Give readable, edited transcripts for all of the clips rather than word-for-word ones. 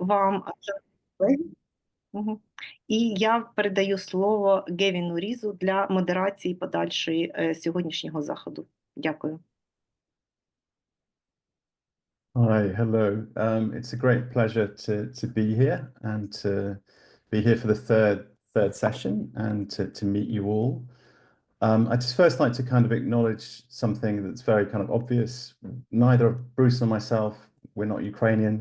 вам. Мгм. І я передаю слово Ґевіну Різу для модерації подальшої сьогоднішнього заходу. Дякую. Hi, hello. It's a great pleasure to be here and to be here for the third session and to meet you all. I'd just first like to kind of acknowledge something that's very kind of obvious. Neither Bruce nor myself, we're not Ukrainian.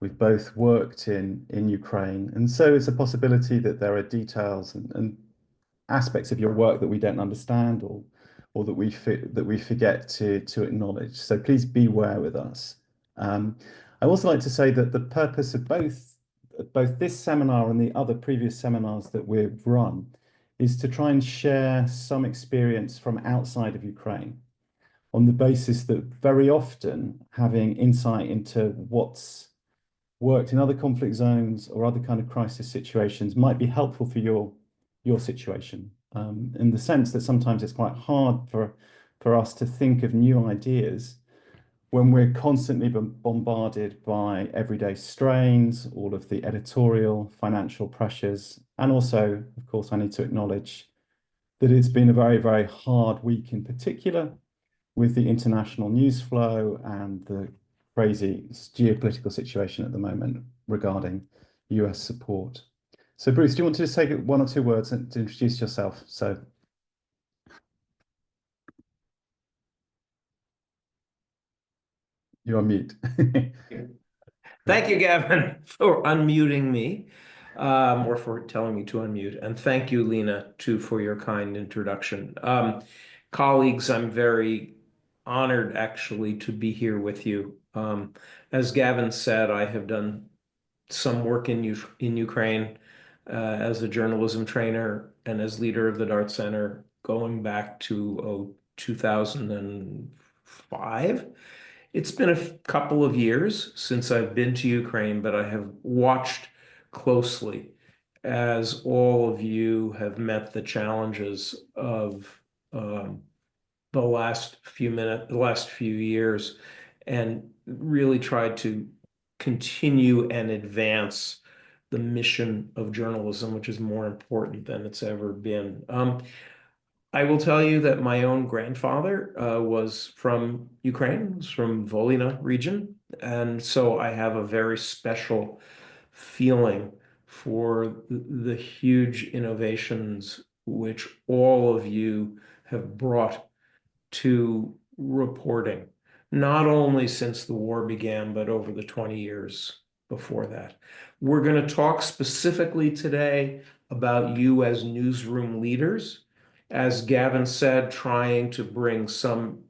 We've both worked in Ukraine, and so it's a possibility that there are details and aspects of your work that we don't understand or that we forget to acknowledge. So please beware with us. I also like to say that the purpose of both this seminar and the other previous seminars that we've run is to try and share some experience from outside of Ukraine, on the basis that very often having insight into what's worked in other conflict zones or other kind of crisis situations might be helpful for your situation. In the sense that sometimes it's quite hard for us to think of new ideas when we're constantly bombarded by everyday strains, all of the editorial, financial pressures, and also, of course, I need to acknowledge that it's been a very, very hard week in particular with the international news flow and the crazy geopolitical situation at the moment regarding US support. So Bruce, do you want to just say one or two words to introduce yourself? So. You're on mute. Thank you, Gavin, for unmuting me, or for telling me to unmute. And thank you, Lena, too, for your kind introduction. Colleagues, I'm very honored, actually, to be here with you. As Gavin said, I have done some work in Ukraine as a journalism trainer and as leader of the Darт-Center going back to 2005. It's been a couple of years since I've been to Ukraine, but I have watched closely as all of you have met the challenges of the last few years, and really tried to continue and advance the mission of journalism, which is more important than it's ever been. I will tell you that my own grandfather was from Ukraine, was from Volhynia region, and so I have a very special feeling for the huge innovations which all of you have brought to reporting, not only since the war began, but over the 20 years before that. We're going to talk specifically today about you as newsroom leaders. As Gavin said, trying to bring some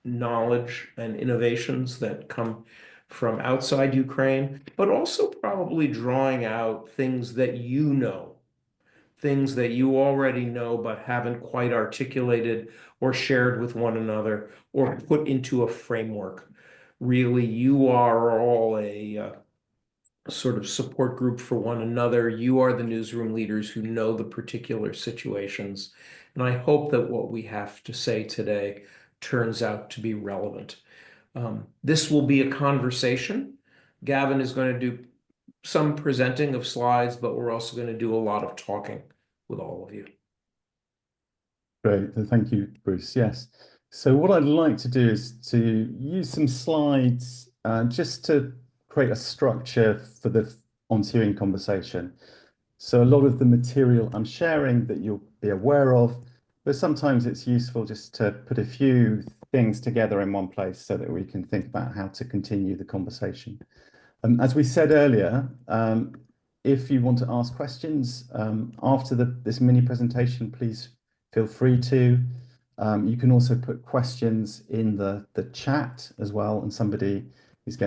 knowledge and innovations that come from outside Ukraine, but also probably drawing out things that you know, things that you already know but haven't quite articulated or shared with one another or put into a framework. Really, you are all a sort of support group for one another. You are the newsroom leaders who know the particular situations. And I hope that what we have to say today turns out to be relevant. This will be a conversation. Gavin is going to do some presenting of slides, but we're also going to do a lot of talking with all of you. Great, thank you, Bruce. Yes. So what I'd like to do is to use some slides just to create a structure for the ensuing conversation. So a lot of the material I'm sharing that you'll be aware of, but sometimes it's useful just to put a few things together in one place so that we can think about how to continue the conversation. As we said earlier, if you want to ask questions after this mini presentation, please feel free to. You can also put questions in the chat as well, and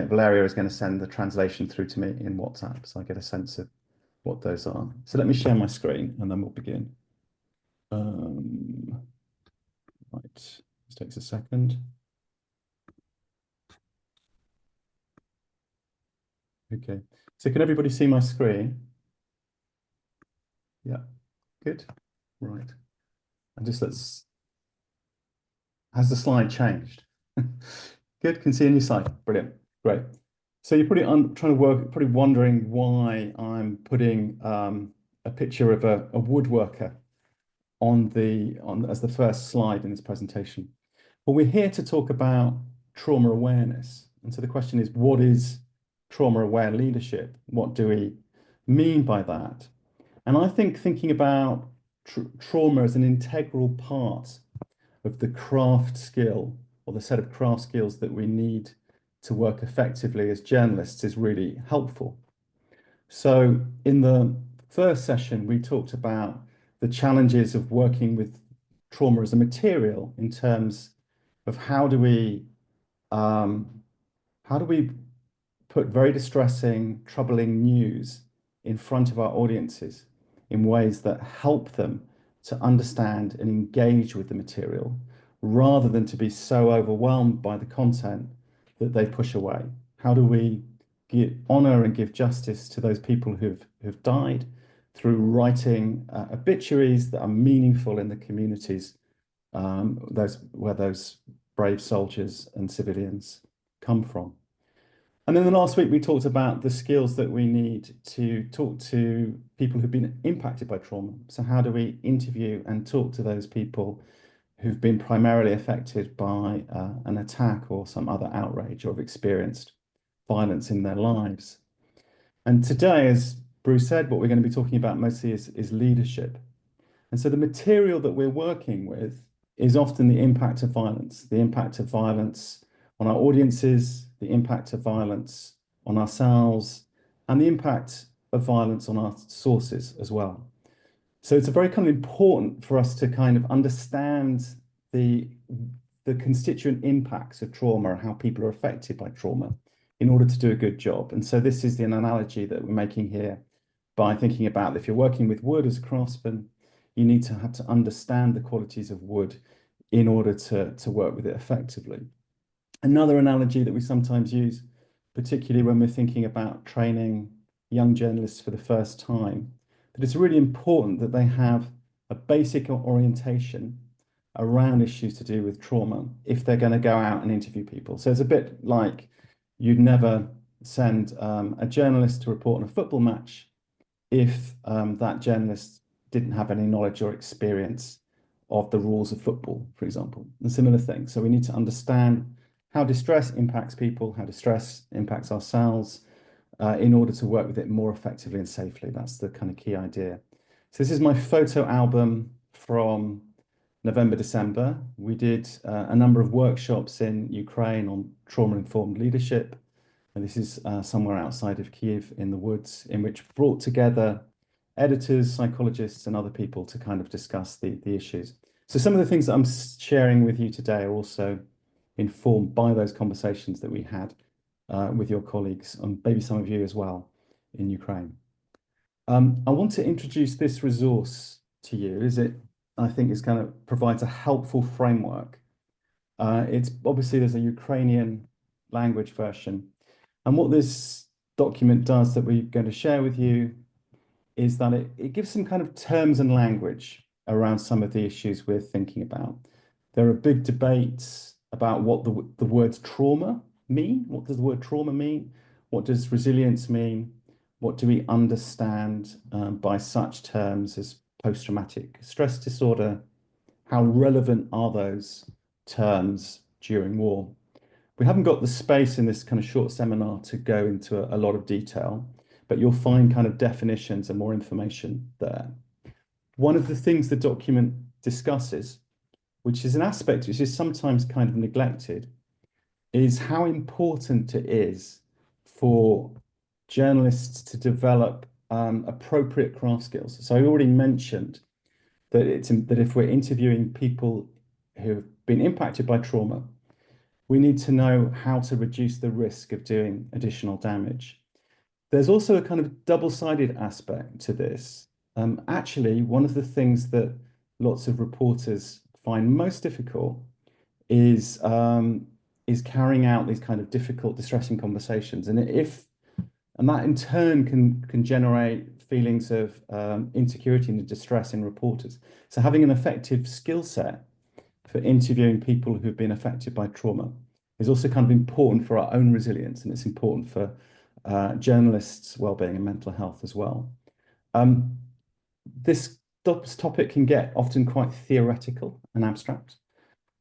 Valeria is going to send the translation through to me in WhatsApp, so I get a sense of what those are. So let me share my screen and then we'll begin. Right, this takes a second. Okay, so can everybody see my screen? Yeah, good, right. And just has the slide changed? Good, can see a new slide, brilliant, great. So you're probably wondering why I'm putting a picture of a woodworker as the first slide in this presentation. Well, we're here to talk about trauma awareness. And so the question is, what is trauma-aware leadership? What do we mean by that? And I think thinking about trauma as an integral part of the craft skill, or the set of craft skills that we need to work effectively as journalists, is really helpful. So in the first session, we talked about the challenges of working with trauma as a material in terms of how do we put very distressing, troubling news in front of our audiences in ways that help them to understand and engage with the material, rather than to be so overwhelmed by the content that they push away. How do we honor and give justice to those people who've died through writing obituaries that are meaningful in the communities where those brave soldiers and civilians come from? And then last week, we talked about the skills that we need to talk to people who've been impacted by trauma. So how do we interview and talk to those people who've been primarily affected by an attack or some other outrage, or have experienced violence in their lives? And today, as Bruce said, what we're going to be talking about mostly is leadership. And so the material that we're working with is often the impact of violence on our audiences, the impact of violence on ourselves, and the impact of violence on our sources as well. So it's very kind of important for us to kind of understand the constituent impacts of trauma and how people are affected by trauma in order to do a good job. And so this is the analogy that we're making here by thinking about, if you're working with wood as a craftsman, you need to have to understand the qualities of wood in order to work with it effectively. Another analogy that we sometimes use, particularly when we're thinking about training young journalists for the first time, that it's really important that they have a basic orientation around issues to do with trauma if they're going to go out and interview people. So it's a bit like you'd never send a journalist to report on a football match if that journalist didn't have any knowledge or experience of the rules of football, for example, and similar things. So we need to understand how distress impacts people, how distress impacts ourselves, in order to work with it more effectively and safely. That's the kind of key idea. So this is my photo album from November, December. We did a number of workshops in Ukraine on trauma-informed leadership. And this is somewhere outside of Kyiv in the woods, in which brought together editors, psychologists, and other people to kind of discuss the issues. So some of the things that I'm sharing with you today are also informed by those conversations that we had with your colleagues, and maybe some of you as well, in Ukraine. I want to introduce this resource to you, I think it's kind of provides a helpful framework. It's obviously, there's a Ukrainian language version. And what this document does that we're going to share with you is that it gives some kind of terms and language around some of the issues we're thinking about. There are big debates about what the words trauma mean. What does the word trauma mean? What does resilience mean? What do we understand by such terms as post-traumatic stress disorder? How relevant are those terms during war? We haven't got the space in this kind of short seminar to go into a lot of detail, but you'll find kind of definitions and more information there. One of the things the document discusses, which is an aspect which is sometimes kind of neglected, is how important it is for journalists to develop appropriate craft skills. So I already mentioned that if we're interviewing people who have been impacted by trauma, we need to know how to reduce the risk of doing additional damage. There's also a kind of double-sided aspect to this. Actually, one of the things that lots of reporters find most difficult is carrying out these kind of difficult, distressing conversations. And that in turn can generate feelings of insecurity and distress in reporters. So having an effective skill set for interviewing people who've been affected by trauma is also kind of important for our own resilience, and it's important for journalists' well-being and mental health as well. This topic can get often quite theoretical and abstract.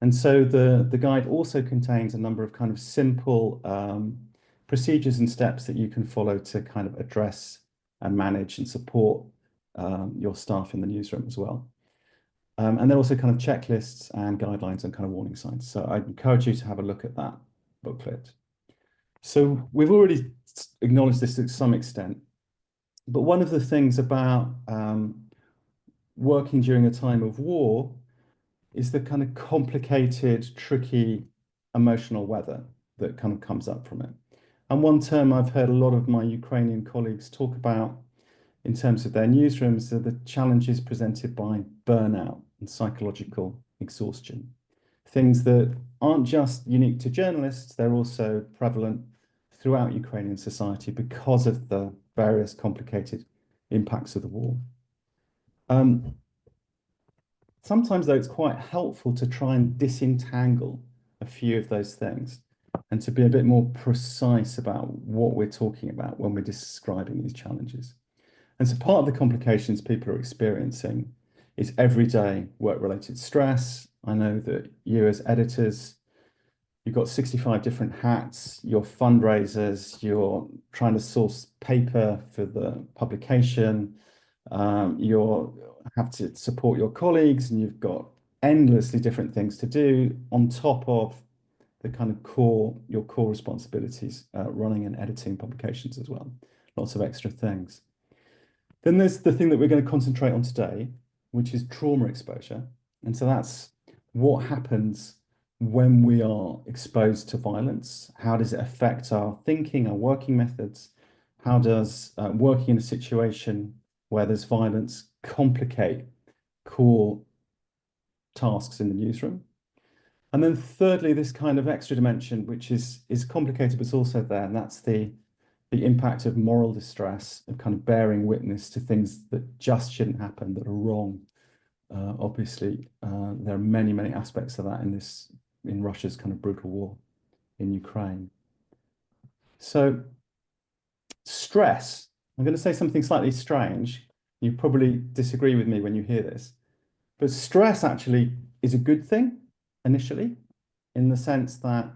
And so the guide also contains a number of kind of simple procedures and steps that you can follow to kind of address and manage and support your staff in the newsroom as well. And then also kind of checklists and guidelines and kind of warning signs. So I encourage you to have a look at that booklet. So we've already acknowledged this to some extent, but one of the things about working during a time of war is the kind of complicated, tricky, emotional weather that kind of comes up from it. And one term I've heard a lot of my Ukrainian colleagues talk about in terms of their newsrooms are the challenges presented by burnout and psychological exhaustion. Things that aren't just unique to journalists, they're also prevalent throughout Ukrainian society because of the various complicated impacts of the war. Sometimes, though, it's quite helpful to try and disentangle a few of those things and to be a bit more precise about what we're talking about when we're describing these challenges. And so part of the complications people are experiencing is everyday work-related stress. I know that you as editors, you've got 65 different hats, you're fundraisers, you're trying to source paper for the publication, you have to support your colleagues, and you've got endlessly different things to do on top of the kind of your core responsibilities, running and editing publications as well. Lots of extra things. Then there's the thing that we're going to concentrate on today, which is trauma exposure. And so that's what happens when we are exposed to violence. How does it affect our thinking, our working methods? How does working in a situation where there's violence complicate core tasks in the newsroom? And then thirdly, this kind of extra dimension, which is complicated, but it's also there, and that's the impact of moral distress, of kind of bearing witness to things that just shouldn't happen, that are wrong. Obviously, there are many, many aspects of that in Russia's kind of brutal war in Ukraine. So stress, I'm going to say something slightly strange. You probably disagree with me when you hear this, but stress actually is a good thing initially, in the sense that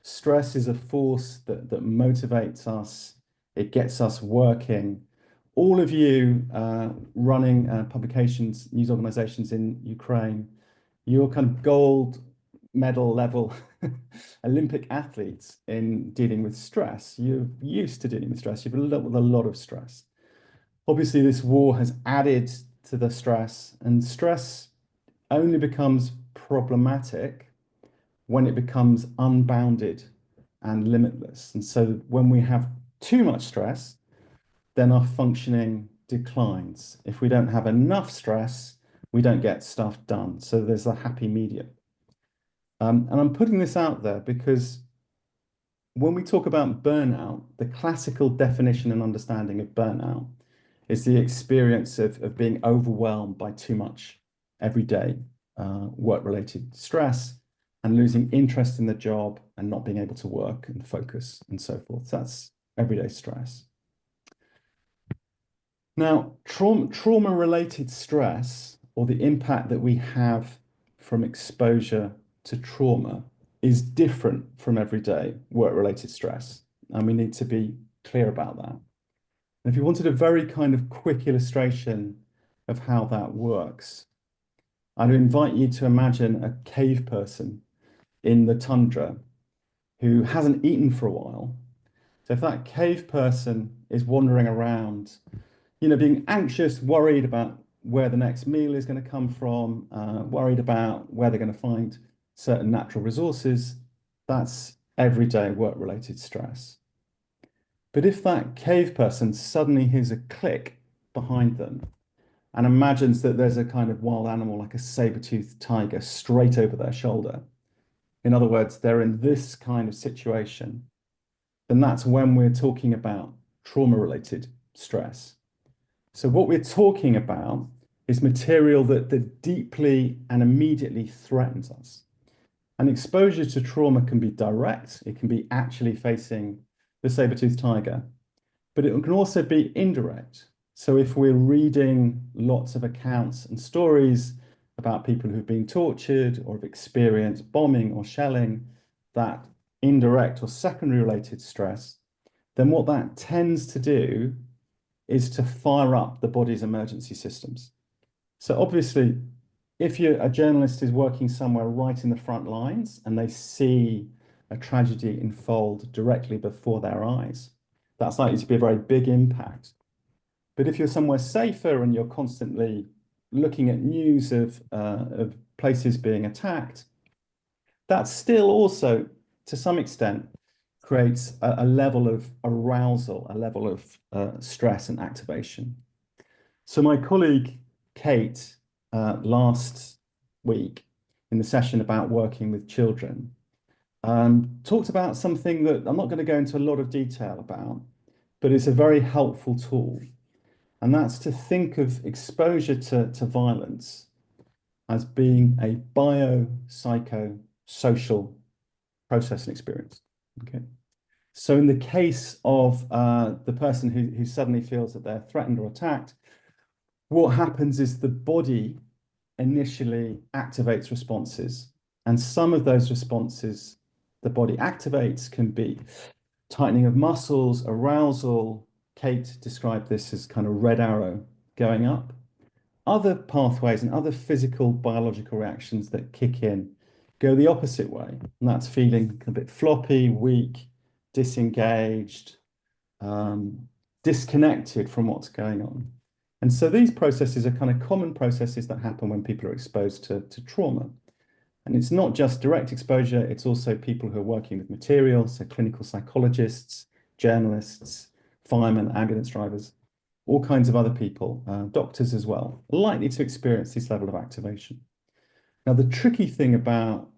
stress is a force that motivates us. It gets us working. All of you running publications, news organizations in Ukraine, you're kind of gold medal level Olympic athletes in dealing with stress. You're used to dealing with stress. You've dealt with a lot of stress. Obviously, this war has added to the stress, and stress only becomes problematic when it becomes unbounded and limitless. And so when we have too much stress, then our functioning declines. If we don't have enough stress, we don't get stuff done. So there's a happy medium. And I'm putting this out there because when we talk about burnout, the classical definition and understanding of burnout is the experience of being overwhelmed by too much everyday work-related stress and losing interest in the job and not being able to work and focus and so forth. So that's everyday stress. Now, trauma-related stress, or the impact that we have from exposure to trauma, is different from everyday work-related stress. And we need to be clear about that. And if you wanted a very kind of quick illustration of how that works, I'd invite you to imagine a cave person in the tundra who hasn't eaten for a while. So if that cave person is wandering around, being anxious, worried about where the next meal is going to come from, worried about where they're going to find certain natural resources, that's everyday work-related stress. But if that cave person suddenly hears a click behind them and imagines that there's a kind of wild animal like a saber-toothed tiger straight over their shoulder, in other words, they're in this kind of situation, then that's when we're talking about trauma-related stress. So what we're talking about is material that deeply and immediately threatens us. And exposure to trauma can be direct. It can be actually facing the saber-toothed tiger, but it can also be indirect. So if we're reading lots of accounts and stories about people who've been tortured or have experienced bombing or shelling, that indirect or secondary related stress, then what that tends to do is to fire up the body's emergency systems. So obviously, if a journalist is working somewhere right in the front lines and they see a tragedy unfold directly before their eyes, that's likely to be a very big impact. But if you're somewhere safer and you're constantly looking at news of places being attacked, that still also, to some extent, creates a level of arousal, a level of stress and activation. So my colleague, Kate, last week in the session about working with children, talked about something that I'm not going to go into a lot of detail about, but it's a very helpful tool. And that's to think of exposure to violence as being a biopsychosocial process and experience. Okay. So in the case of the person who suddenly feels that they're threatened or attacked, what happens is the body initially activates responses. And some of those responses the body activates can be tightening of muscles, arousal. Kate described this as kind of red arrow going up. Other pathways and other physical biological reactions that kick in go the opposite way. And that's feeling a bit floppy, weak, disengaged, disconnected from what's going on. And so these processes are kind of common processes that happen when people are exposed to trauma. And it's not just direct exposure, it's also people who are working with materials, so clinical psychologists, journalists, firemen, ambulance drivers, all kinds of other people, doctors as well, are likely to experience this level of activation. Now, the tricky thing about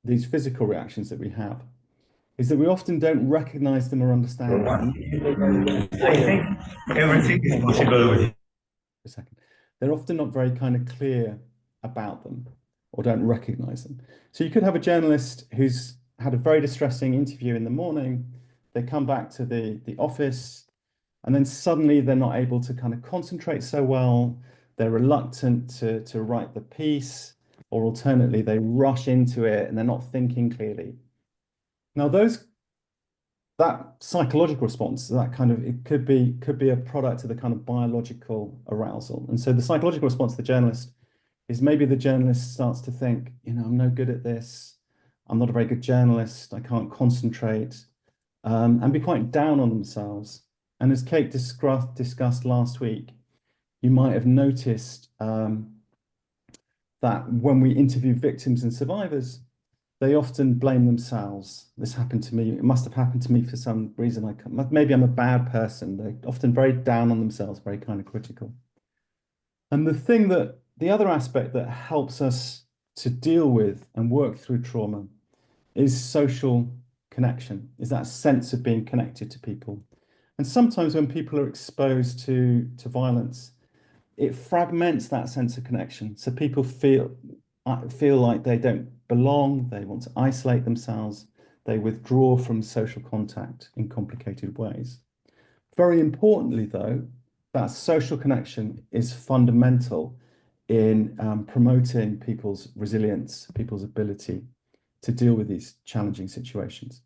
these physical reactions that we have is that we often don't recognize them or understand them. I think everything is possible with it. A second. They're often not very kind of clear about them or don't recognize them. So you could have a journalist who's had a very distressing interview in the morning, they come back to the office, and then suddenly they're not able to kind of concentrate so well, they're reluctant to write the piece, or alternately, they rush into it and they're not thinking clearly. Now, that psychological response, that kind of, it could be a product of the kind of biological arousal. And so the psychological response to the journalist is maybe the journalist starts to think, I'm no good at this. I'm not a very good journalist. I can't concentrate, and be quite down on themselves. And as Kate discussed last week, you might have noticed that when we interview victims and survivors, they often blame themselves. This happened to me. It must have happened to me for some reason. Maybe I'm a bad person. They're often very down on themselves, very kind of critical. And the other aspect that helps us to deal with and work through trauma is social connection, is that sense of being connected to people. And sometimes when people are exposed to violence, it fragments that sense of connection. So people feel like they don't belong, they want to isolate themselves, they withdraw from social contact in complicated ways. Very importantly, though, that social connection is fundamental in promoting people's resilience, people's ability to deal with these challenging situations.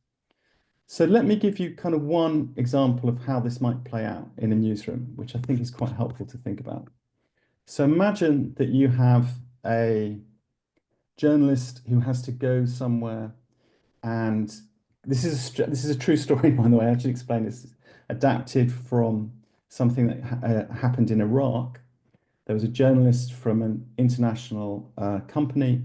So let me give you kind of one example of how this might play out in a newsroom, which I think is quite helpful to think about. So imagine that you have a journalist who has to go somewhere, and this is a true story, by the way. I should explain this. Adapted from something that happened in Iraq. There was a journalist from an international company.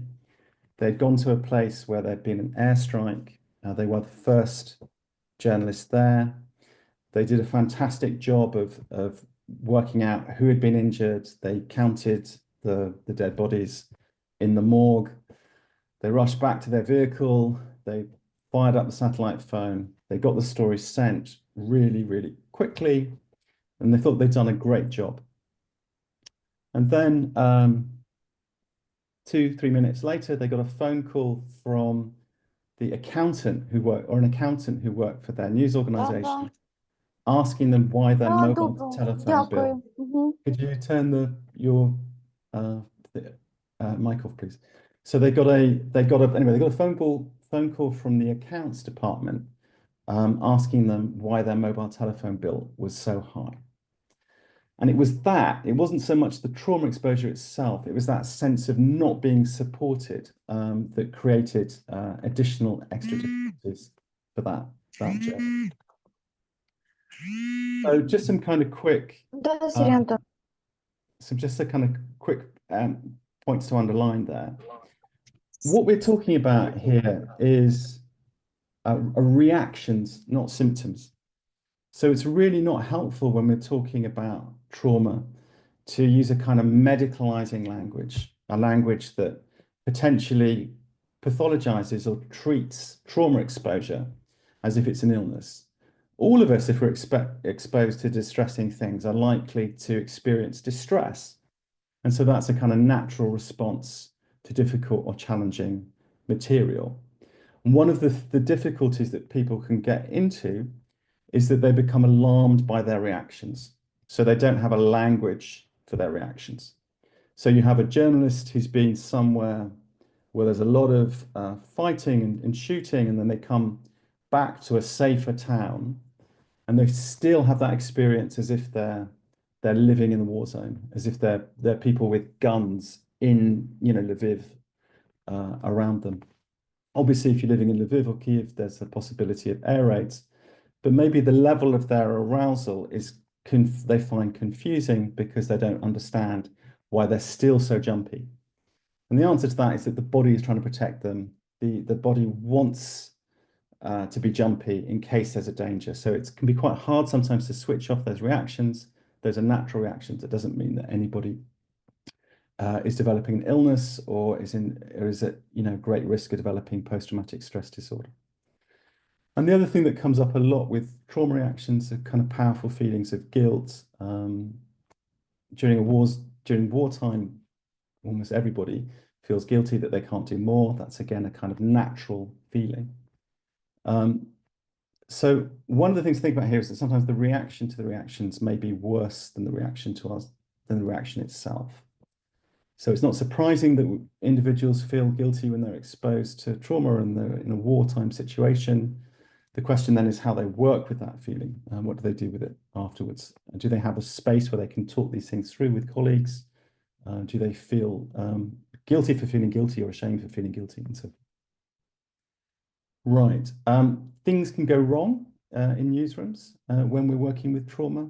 They'd gone to a place where there'd been an airstrike. They were the first journalists there. They did a fantastic job of working out who had been injured. They counted the dead bodies in the morgue. They rushed back to their vehicle. They fired up the satellite phone. They got the story sent really, really quickly, and they thought they'd done a great job. And then 2-3 minutes later, they got a phone call from the accountant who worked, or an accountant who worked for their news organization, asking them why their mobile Добре, telephone bill. дякую. Мгм. Could you turn your mic off, please? So they got a phone call from the accounts department, asking them why their mobile telephone bill was so high. And it wasn't so much the trauma exposure itself, it was that sense of not being supported that created additional extra difficulties for that journey. So just some kind of quick, Да, Сіріанто. just a kind of quick points to underline there. What we're talking about here is reactions, not symptoms. So it's really not helpful when we're talking about trauma to use a kind of medicalizing language, a language that potentially pathologizes or treats trauma exposure as if it's an illness. All of us, if we're exposed to distressing things, are likely to experience distress. And so that's a kind of natural response to difficult or challenging material. And one of the difficulties that people can get into is that they become alarmed by their reactions. So they don't have a language for their reactions. So you have a journalist who's been somewhere where there's a lot of fighting and shooting, and then they come back to a safer town, and they still have that experience as if they're living in the war zone, as if they're people with guns in, Lviv around them. Obviously, if you're living in Lviv or Kyiv, there's the possibility of air raids, but maybe the level of their arousal is they find confusing because they don't understand why they're still so jumpy. And the answer to that is that the body is trying to protect them. The body wants to be jumpy in case there's a danger. So it can be quite hard sometimes to switch off those reactions. Those are natural reactions. It doesn't mean that anybody is developing an illness or is at great risk of developing post-traumatic stress disorder. And the other thing that comes up a lot with trauma reactions are kind of powerful feelings of guilt. During wartime, almost everybody feels guilty that they can't do more. That's again a kind of natural feeling. So one of the things to think about here is that sometimes the reaction to the reactions may be worse than the reaction to us, than the reaction itself. So it's not surprising that individuals feel guilty when they're exposed to trauma and they're in a wartime situation. The question then is how they work with that feeling. What do they do with it afterwards? Do they have a space where they can talk these things through with colleagues? Do they feel guilty for feeling guilty or ashamed for feeling guilty and so forth? Right. Things can go wrong in newsrooms when we're working with trauma.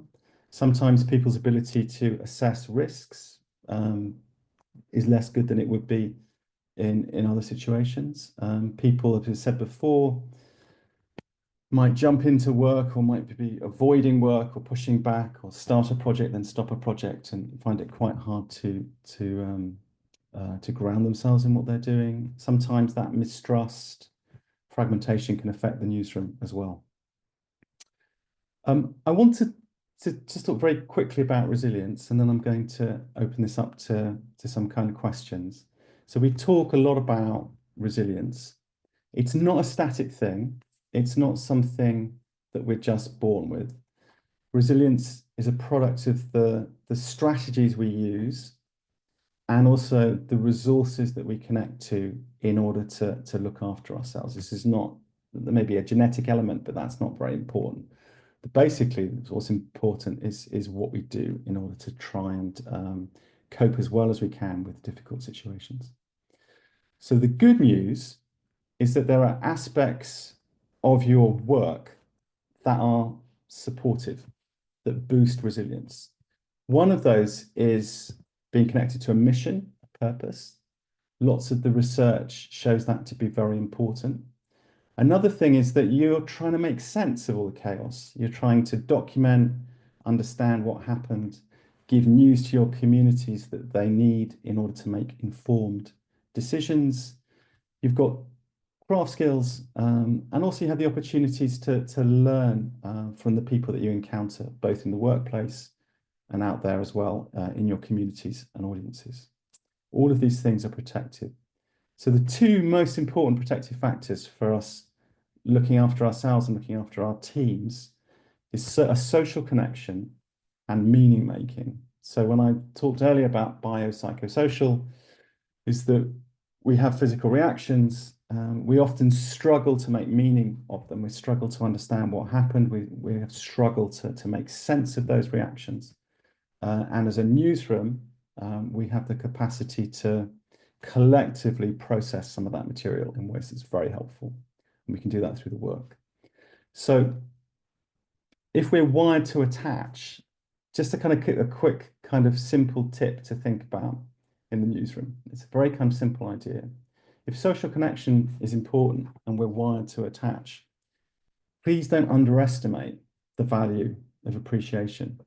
Sometimes people's ability to assess risks is less good than it would be in other situations. People, as I said before, might jump into work or might be avoiding work or pushing back or start a project then stop a project and find it quite hard to ground themselves in what they're doing. Sometimes that mistrust, fragmentation can affect the newsroom as well. I want to just talk very quickly about resilience, and then I'm going to open this up to some kind of questions. So we talk a lot about resilience. It's not a static thing. It's not something that we're just born with. Resilience is a product of the strategies we use and also the resources that we connect to in order to look after ourselves. This is not, there may be a genetic element, but that's not very important. But basically, what's important is what we do in order to try and cope as well as we can with difficult situations. So the good news is that there are aspects of your work that are supportive, that boost resilience. One of those is being connected to a mission, a purpose. Lots of the research shows that to be very important. Another thing is that you're trying to make sense of all the chaos. You're trying to document, understand what happened, give news to your communities that they need in order to make informed decisions. You've got craft skills, and also you have the opportunities to learn from the people that you encounter, both in the workplace and out there as well in your communities and audiences. All of these things are protected. So the two most important protective factors for us looking after ourselves and looking after our teams is a social connection and meaning making. So when I talked earlier about biopsychosocial, is that we have physical reactions. We often struggle to make meaning of them. We struggle to understand what happened. We struggle to make sense of those reactions. And as a newsroom, we have the capacity to collectively process some of that material in ways that's very helpful. And we can do that through the work. So if we're wired to attach, just a quick kind of simple tip to think about in the newsroom. It's a very kind of simple idea. If social connection is important and we're wired to attach, please don't underestimate the value of appreciation.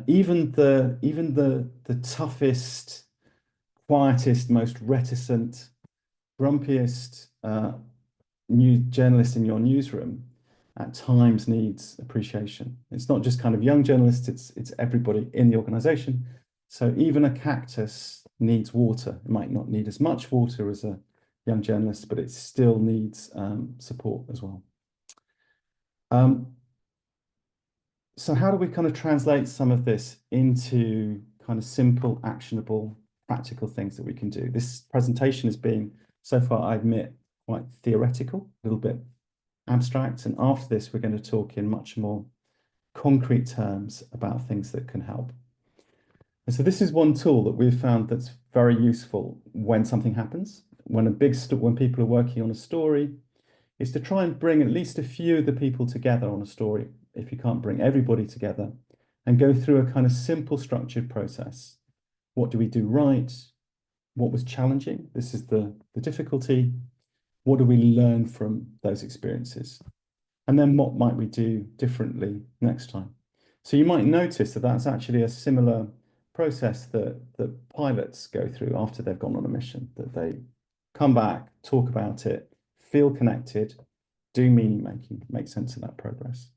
Even the toughest, quietest, most reticent, grumpiest new journalist in your newsroom at times needs appreciation. It's not just kind of young journalists, it's everybody in the organization. So even a cactus needs water. It might not need as much water as a young journalist, but it still needs support as well. So how do we kind of translate some of this into kind of simple, actionable, practical things that we can do? This presentation is being, so far, I admit, quite theoretical, a little bit abstract. And after this, we're going to talk in much more concrete terms about things that can help. And so this is one tool that we've found that's very useful when something happens, when people are working on a story, is to try and bring at least a few of the people together on a story, if you can't bring everybody together, and go through a kind of simple structured process. What do we do right? What was challenging? This is the difficulty. What do we learn from those experiences? And then what might we do differently next time? So you might notice that that's actually a similar process that pilots go through after they've gone on a mission, that they come back, talk about it, feel connected, do meaning making, make sense of that progress.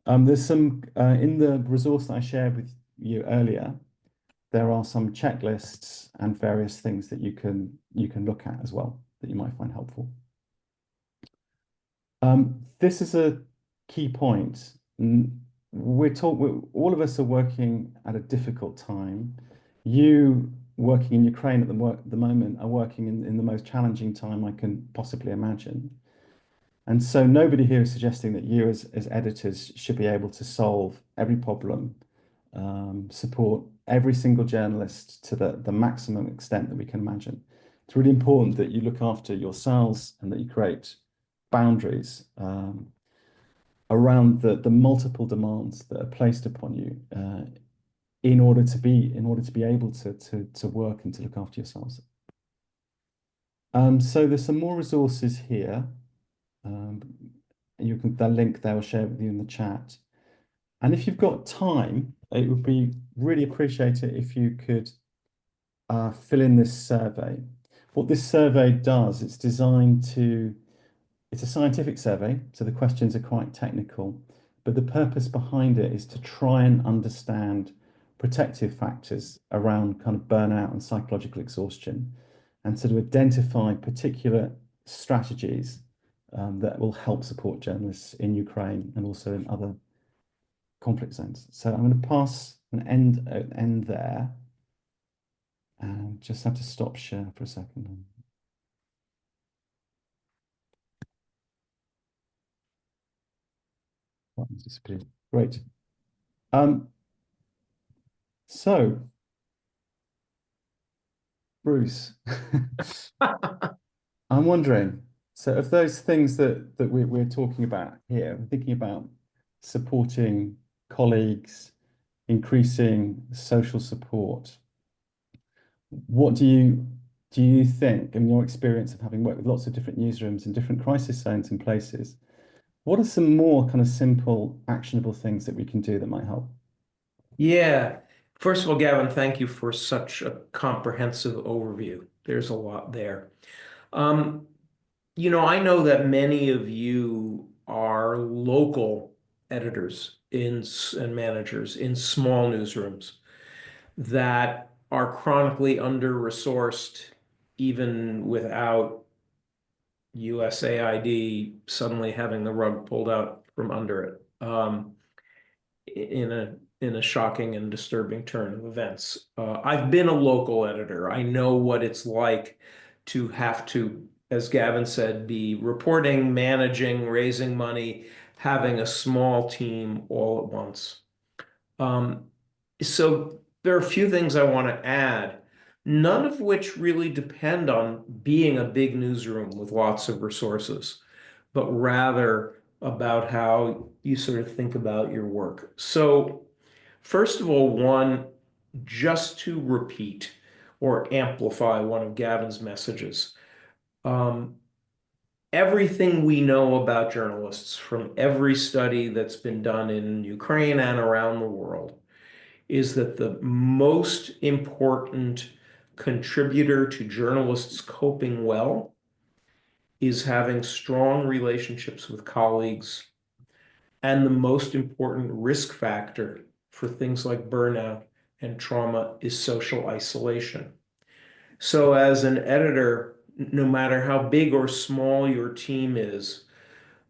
There's some, in the resource that I shared with you earlier, there are some checklists and various things that you can look at as well that you might find helpful. This is a key point. All of us are working at a difficult time. You working in Ukraine at the moment are working in the most challenging time I can possibly imagine. And so nobody here is suggesting that you as editors should be able to solve every problem, support every single journalist to the maximum extent that we can imagine. It's really important that you look after yourselves and that you create boundaries around the multiple demands that are placed upon you in order to be able to work and to look after yourselves. So there's some more resources here. The link there, I'll share with you in the chat. And if you've got time, it would be really appreciated if you could fill in this survey. What this survey does, it's a scientific survey, so the questions are quite technical, but the purpose behind it is to try and understand protective factors around kind of burnout and psychological exhaustion, and sort of identify particular strategies that will help support journalists in Ukraine and also in other conflict zones. So I'm going to pass an end there, and just have to stop share for a second. Disappeared. Great. So, Bruce, I'm wondering, so of those things that we're talking about here, we're thinking about supporting colleagues, increasing social support. What do you think, in your experience of having worked with lots of different newsrooms in different crisis zones and places, what are some more kind of simple, actionable things that we can do that might help? Yeah. First of all, Gavin, thank you for such a comprehensive overview. There's a lot there. I know that many of you are local editors and managers in small newsrooms that are chronically under-resourced, even without USAID suddenly having the rug pulled out from under it, in a shocking and disturbing turn of events. I've been a local editor. I know what it's like to have to, as Gavin said, be reporting, managing, raising money, having a small team all at once. So there are a few things I want to add, none of which really depend on being a big newsroom with lots of resources, but rather about how you sort of think about your work. So first of all, one, just to repeat or amplify one of Gavin's messages. Everything we know about journalists from every study that's been done in Ukraine and around the world is that the most important contributor to journalists coping well is having strong relationships with colleagues, and the most important risk factor for things like burnout and trauma is social isolation. So as an editor, no matter how big or small your team is,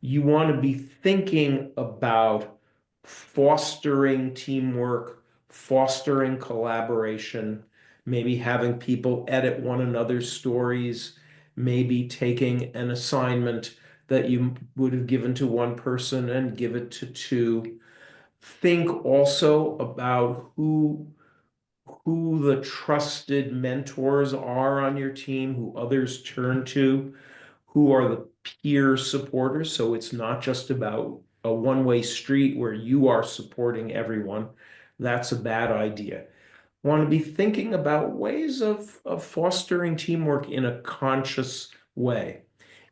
you want to be thinking about fostering teamwork, fostering collaboration, maybe having people edit one another's stories, maybe taking an assignment that you would have given to one person and give it to two. Think also about who the trusted mentors are on your team, who others turn to, who are the peer supporters. So it's not just about a one-way street where you are supporting everyone. That's a bad idea. Want to be thinking about ways of fostering teamwork in a conscious way,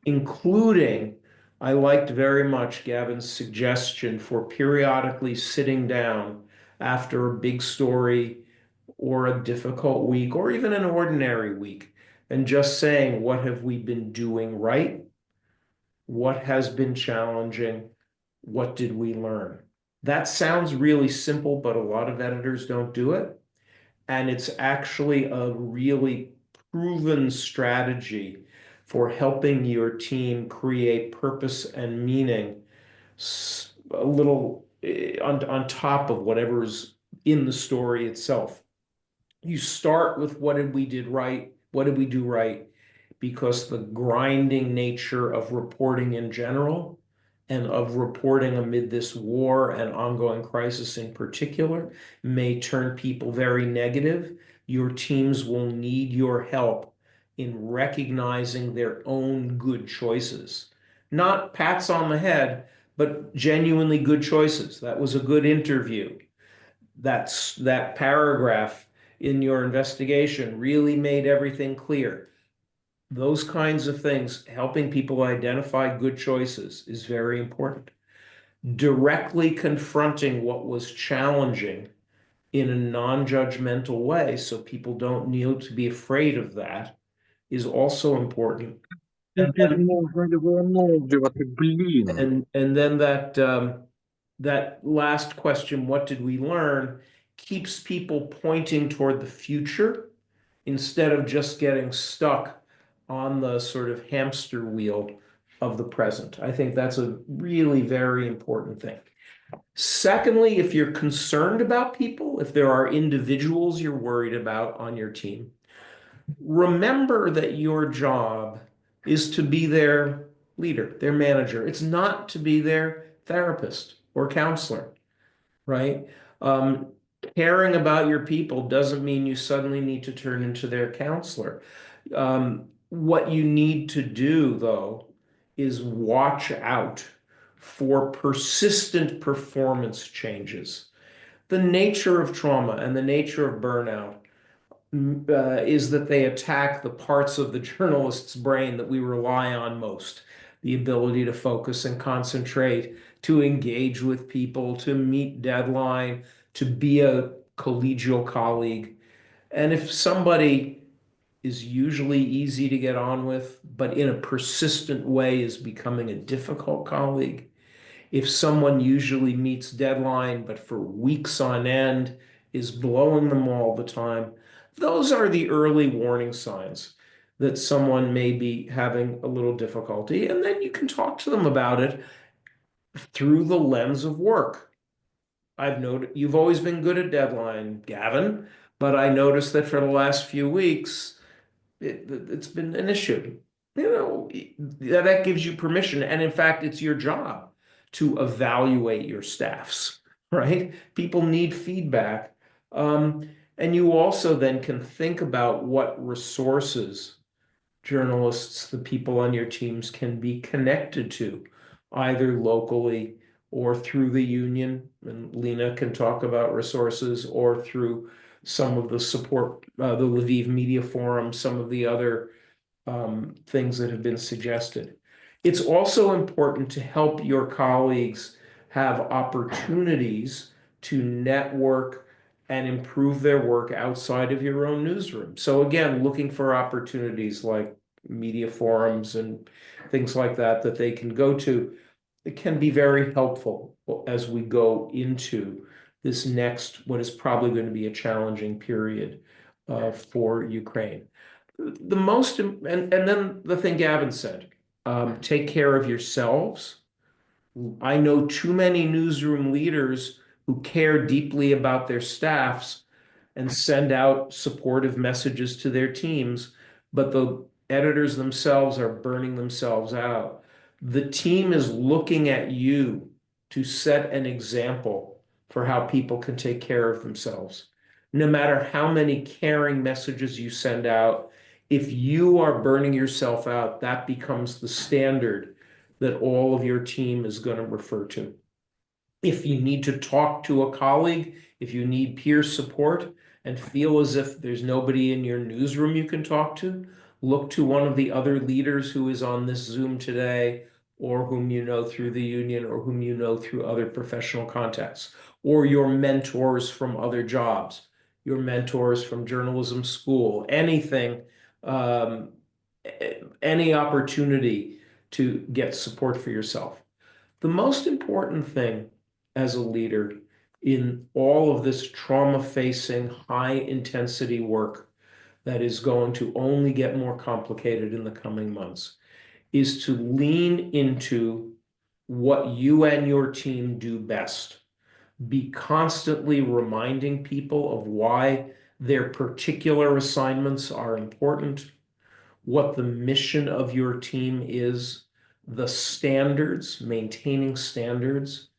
including, I liked very much Gavin's suggestion for periodically sitting down after a big story or a difficult week or even an ordinary week and just saying, what have we been doing right? What has been challenging? What did we learn? That sounds really simple, but a lot of editors don't do it. And it's actually a really proven strategy for helping your team create purpose and meaning a little on top of whatever's in the story itself. You start with what did we do right? Because the grinding nature of reporting in general and of reporting amid this war and ongoing crisis in particular may turn people very negative. Your teams will need your help in recognizing their own good choices. Not pats on the head, but genuinely good choices. That was a good interview. That paragraph in your investigation really made everything clear. Those kinds of things, helping people identify good choices, is very important. Directly confronting what was challenging in a non-judgmental way, so people don't need to be afraid of that, is also important. And then that last question, what did we learn, keeps people pointing toward the future instead of just getting stuck on the sort of hamster wheel of the present. I think that's a really very important thing. Secondly, if you're concerned about people, if there are individuals you're worried about on your team, remember that your job is to be their leader, their manager. It's not to be their therapist or counselor, right? Caring about your people doesn't mean you suddenly need to turn into their counselor. What you need to do, though, is watch out for persistent performance changes. The nature of trauma and the nature of burnout is that they attack the parts of the journalist's brain that we rely on most. The ability to focus and concentrate, to engage with people, to meet deadline, to be a collegial colleague. And if somebody is usually easy to get on with, but in a persistent way is becoming a difficult colleague, if someone usually meets deadline, but for weeks on end is blowing them all the time, those are the early warning signs that someone may be having a little difficulty. And then you can talk to them about it through the lens of work. I've noted you've always been good at deadline, Gavin, but I noticed that for the last few weeks, it's been an issue. You know, that gives you permission. And in fact, it's your job to evaluate your staffs, right? People need feedback. And you also then can think about what resources journalists, the people on your teams, can be connected to, either locally or through the union, and Lena can talk about resources, or through some of the support, the Lviv Media Forum, some of the other things that have been suggested. It's also important to help your colleagues have opportunities to network and improve their work outside of your own newsroom. So again, looking for opportunities like media forums and things like that that they can go to. It can be very helpful as we go into this next, what is probably going to be a challenging period for Ukraine. The most, and then the thing Gavin said, take care of yourselves. I know too many newsroom leaders who care deeply about their staffs and send out supportive messages to their teams, but the editors themselves are burning themselves out. The team is looking at you to set an example for how people can take care of themselves. No matter how many caring messages you send out, if you are burning yourself out, that becomes the standard that all of your team is going to refer to. If you need to talk to a colleague, if you need peer support and feel as if there's nobody in your newsroom you can talk to, look to one of the other leaders who is on this Zoom today, or whom you know through the union, or whom you know through other professional contacts, or your mentors from other jobs, your mentors from journalism school, anything, any opportunity to get support for yourself. The most important thing as a leader in all of this trauma-facing, high-intensity work that is going to only get more complicated in the coming months is to lean into what you and your team do best. Be constantly reminding people of why their particular assignments are important, what the mission of your team is, the standards, maintaining standards,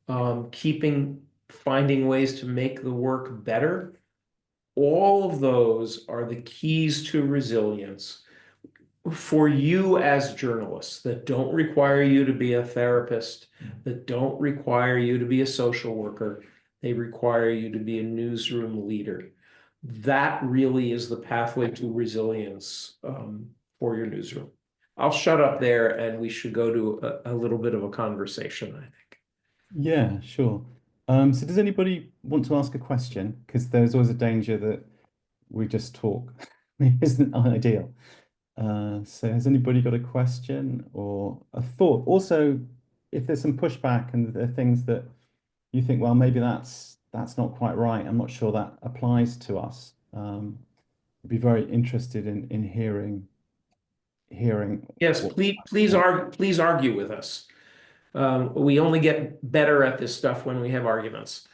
finding ways to make the work better. All of those are the keys to resilience for you as journalists that don't require you to be a therapist, that don't require you to be a social worker. They require you to be a newsroom leader. That really is the pathway to resilience for your newsroom. I'll shut up there and we should go to a little bit of a conversation, I think. Yeah, sure. So does anybody want to ask a question? Because there's always a danger that we just talk. It isn't ideal. So has anybody got a question or a thought? Also, if there's some pushback and there are things that you think, well, maybe that's not quite right, I'm not sure that applies to us. I'd be very interested in hearing. Yes, please argue with us. We only get better at this stuff when we have arguments.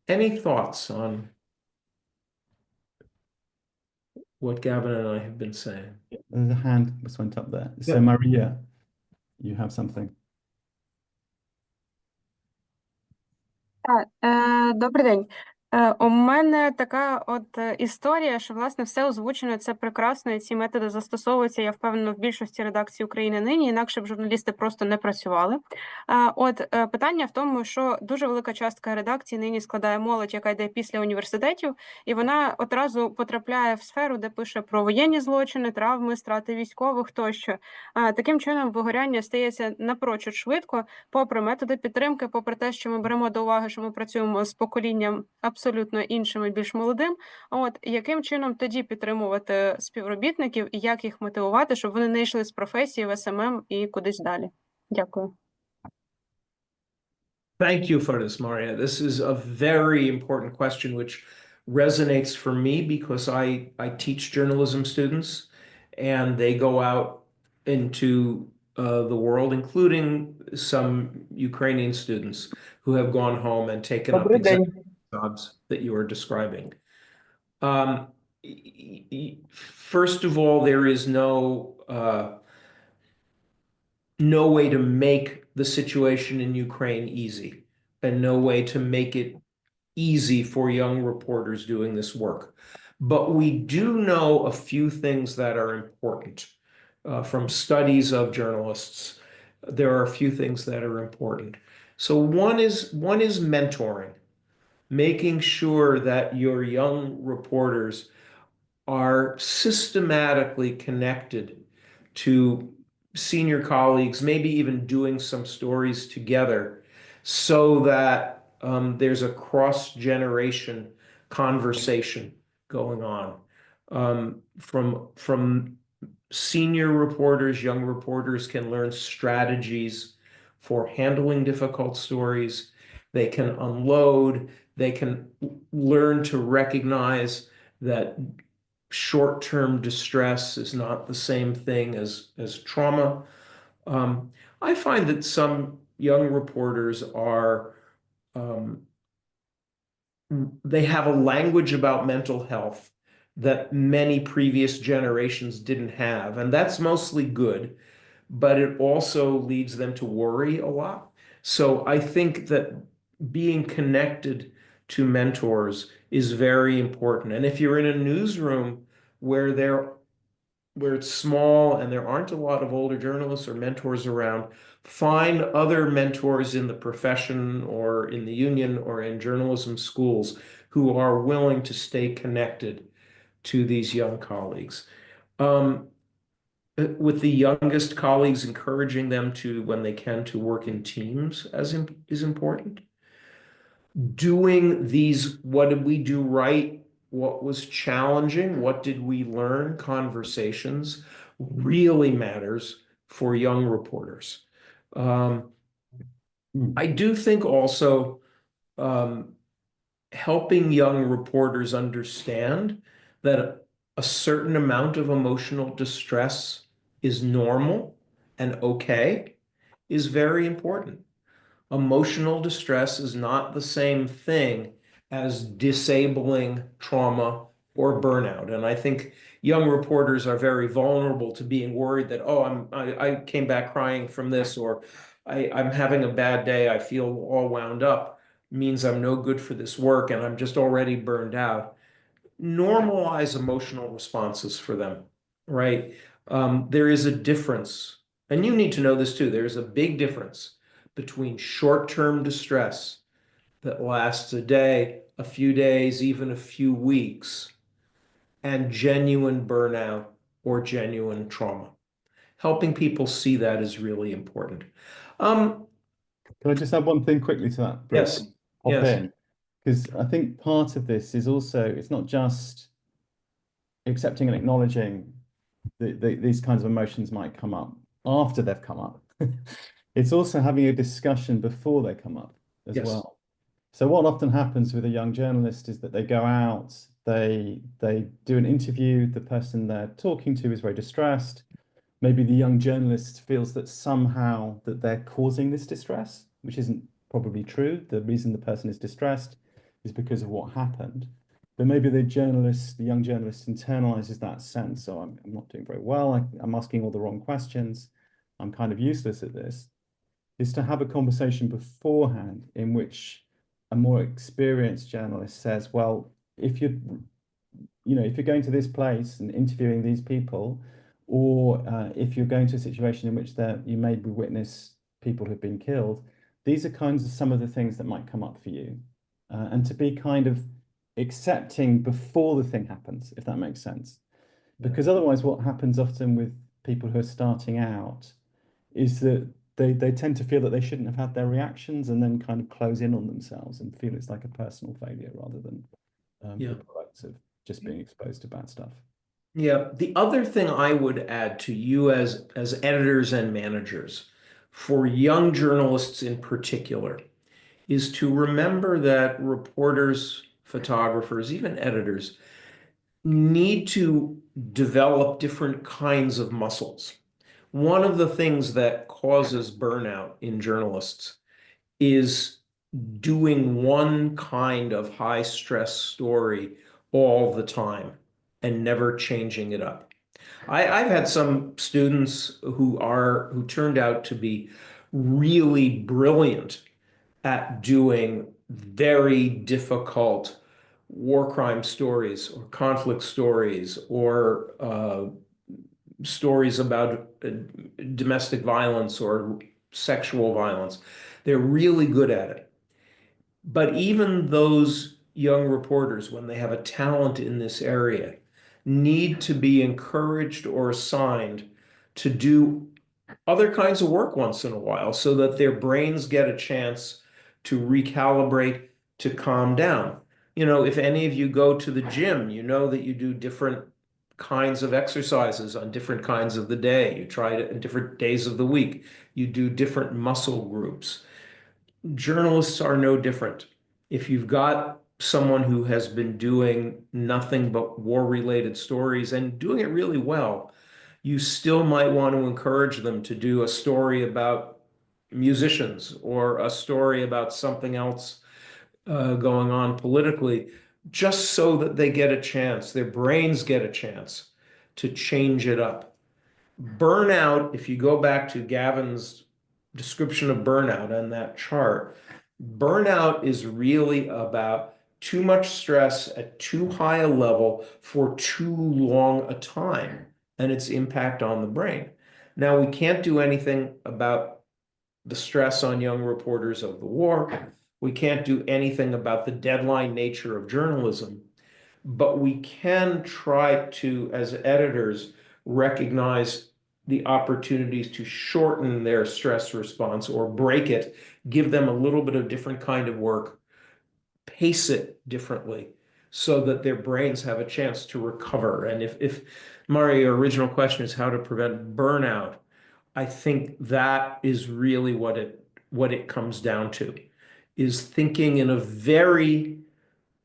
Any thoughts on what Gavin and I have been saying? There's a hand just went up there. So Yeah. Maria, you have something. Добрий день. У мене така історія, що, власне, все озвучено, це прекрасно, і ці методи застосовуються, я впевнена, в більшості редакцій України нині, інакше б журналісти просто не працювали. Питання в тому, що дуже велика частка редакцій нині складає молодь, яка йде після університетів, і вона одразу потрапляє в сферу, де пише про воєнні злочини, травми, страти військових тощо. Таким чином, вигоряння стається напрочуд швидко, попри методи підтримки, попри те, що ми беремо до уваги, що ми працюємо з поколінням абсолютно іншим і більш молодим. Яким чином тоді підтримувати співробітників і як їх мотивувати, щоб вони не йшли з професії в СММ і кудись далі? Дякую. Thank you for this, Maria. This is a very important question, which resonates for me because I teach journalism students, and they go out into the world, including some Ukrainian students who have gone home and taken up Добрий exact день. jobs that you are describing. First of all, there is no way to make the situation in Ukraine easy, and no way to make it easy for young reporters doing this work. But we do know a few things that are important. From studies of journalists, there are a few things that are important. So one is mentoring, making sure that your young reporters are systematically connected to senior colleagues, maybe even doing some stories together, so that there's a cross-generation conversation going on. From senior reporters, young reporters can learn strategies for handling difficult stories. They can unload. They can learn to recognize that short-term distress is not the same thing as trauma. I find that some young reporters they have a language about mental health that many previous generations didn't have, and that's mostly good, but it also leads them to worry a lot. So I think that being connected to mentors is very important. And if you're in a newsroom where it's small and there aren't a lot of older journalists or mentors around, find other mentors in the profession or in the union or in journalism schools who are willing to stay connected to these young colleagues. With the youngest colleagues, encouraging them to, when they can, to work in teams is important. Doing these, what did we do right? What was challenging? What did we learn? Conversations really matters for young reporters. I do think also helping young reporters understand that a certain amount of emotional distress is normal and okay is very important. Emotional distress is not the same thing as disabling trauma or burnout. And I think young reporters are very vulnerable to being worried that, oh, I came back crying from this, or I'm having a bad day, I feel all wound up, means I'm no good for this work and I'm just already burned out. Normalize emotional responses for them, right? There is a difference, and you need to know this too, there is a big difference between short-term distress that lasts a day, a few days, even a few weeks, and genuine burnout or genuine trauma. Helping people see that is really important. Can I just add one thing quickly to that? Yes. Yes. Because I think part of this is also, it's not just accepting and acknowledging these kinds of emotions might come up after they've come up. It's also having a discussion before they come up as well. So what often happens with a young journalist is that they go out, they do an interview, the person they're talking to is very distressed. Maybe the young journalist feels that somehow that they're causing this distress, which isn't probably true. The reason the person is distressed is because of what happened. But maybe the young journalist internalizes that sense. So I'm not doing very well. I'm asking all the wrong questions. I'm kind of useless at this. Is to have a conversation beforehand in which a more experienced journalist says, well, if you're going to this place and interviewing these people, or if you're going to a situation in which you may witness people who've been killed, these are some of the things that might come up for you. And to be kind of accepting before the thing happens, if that makes sense. Because otherwise what happens often with people who are starting out is that they tend to feel that they shouldn't have had their reactions and then kind of close in on themselves and feel it's like a personal failure rather than the products of just being exposed to bad stuff. Yeah, the other thing I would add to you as editors and managers, for young journalists in particular, is to remember that reporters, photographers, even editors need to develop different kinds of muscles. One of the things that causes burnout in journalists is doing one kind of high stress story all the time and never changing it up. I've had some students who turned out to be really brilliant at doing very difficult war crime stories or conflict stories or stories about domestic violence or sexual violence. They're really good at it. But even those young reporters, when they have a talent in this area, need to be encouraged or assigned to do other kinds of work once in a while so that their brains get a chance to recalibrate, to calm down. You know, if any of you go to the gym, you know that you do different kinds of exercises on different kinds of the day. You try it on different days of the week. You do different muscle groups. Journalists are no different. If you've got someone who has been doing nothing but war-related stories and doing it really well, you still might want to encourage them to do a story about musicians or a story about something else going on politically, just so that they get a chance, their brains get a chance to change it up. Burnout, if you go back to Gavin's description of burnout on that chart, burnout is really about too much stress at too high a level for too long a time and its impact on the brain. Now, we can't do anything about the stress on young reporters of the war. We can't do anything about the deadline nature of journalism, but we can try to, as editors, recognize the opportunities to shorten their stress response or break it, give them a little bit of different kind of work, pace it differently so that their brains have a chance to recover. And if Mari, your original question is how to prevent burnout, I think that is really what it comes down to, is thinking in a very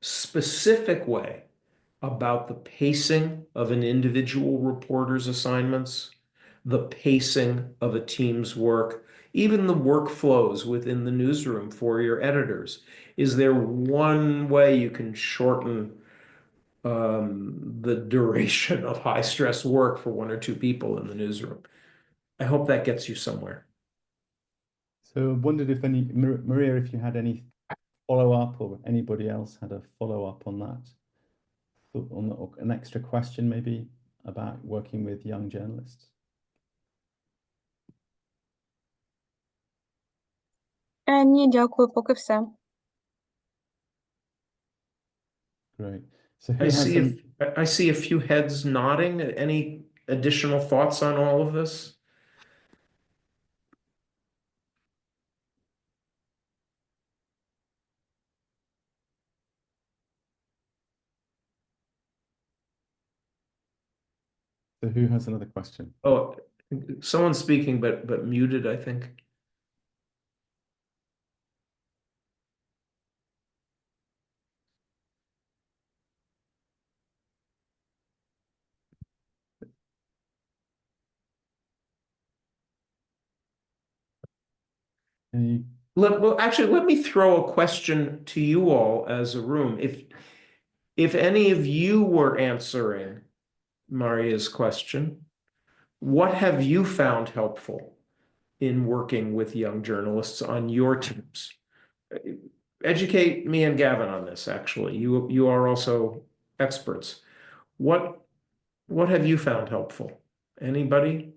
specific way about the pacing of an individual reporter's assignments, the pacing of a team's work, even the workflows within the newsroom for your editors. Is there one way you can shorten the duration of high stress work for one or two people in the newsroom? I hope that gets you somewhere. So I wondered if Maria, if you had any follow-up or anybody else had a follow-up on that, or an extra question maybe about working with young journalists. Ні, дякую, поки все. Great. So who has I see a few heads nodding. Any additional thoughts on all of this? So who has another question? Oh, someone's speaking, but muted, I think. Let me throw a question to you all as a room. If any of you were answering Maria's question, what have you found helpful in working with young journalists on your teams? Educate me and Gavin on this, actually. You are also experts. What have you found helpful? Anybody?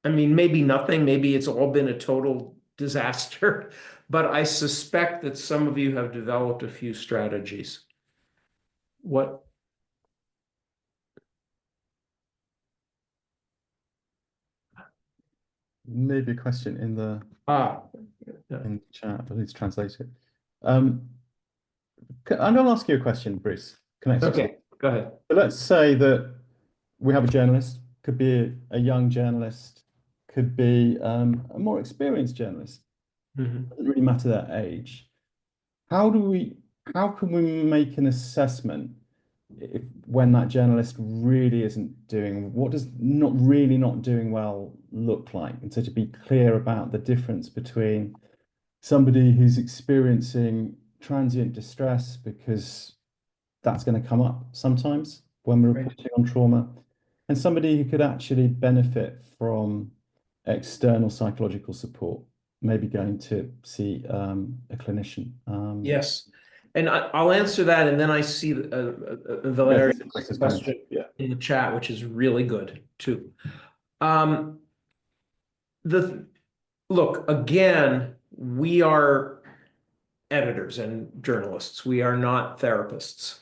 I mean, maybe nothing, maybe it's all been a total disaster, but I suspect that some of you have developed a few strategies. What? Maybe a question in the in the chat, but it's translated. I'm going to ask you a question, Bruce. Okay, go ahead. So let's say that we have a journalist, could be a young journalist, could be a more experienced journalist. Mhm. Doesn't really matter their age. How can we make an assessment when that journalist really isn't doing, what does not doing well look like? And so to be clear about the difference between somebody who's experiencing transient distress, because that's going to come up sometimes when we're Right. reporting on trauma, and somebody who could actually benefit from external psychological support, maybe going to see a clinician. Yes. And I'll answer that, and then I see the Larry question in the chat, which is really good too. Look, again, we are editors and journalists. We are not therapists.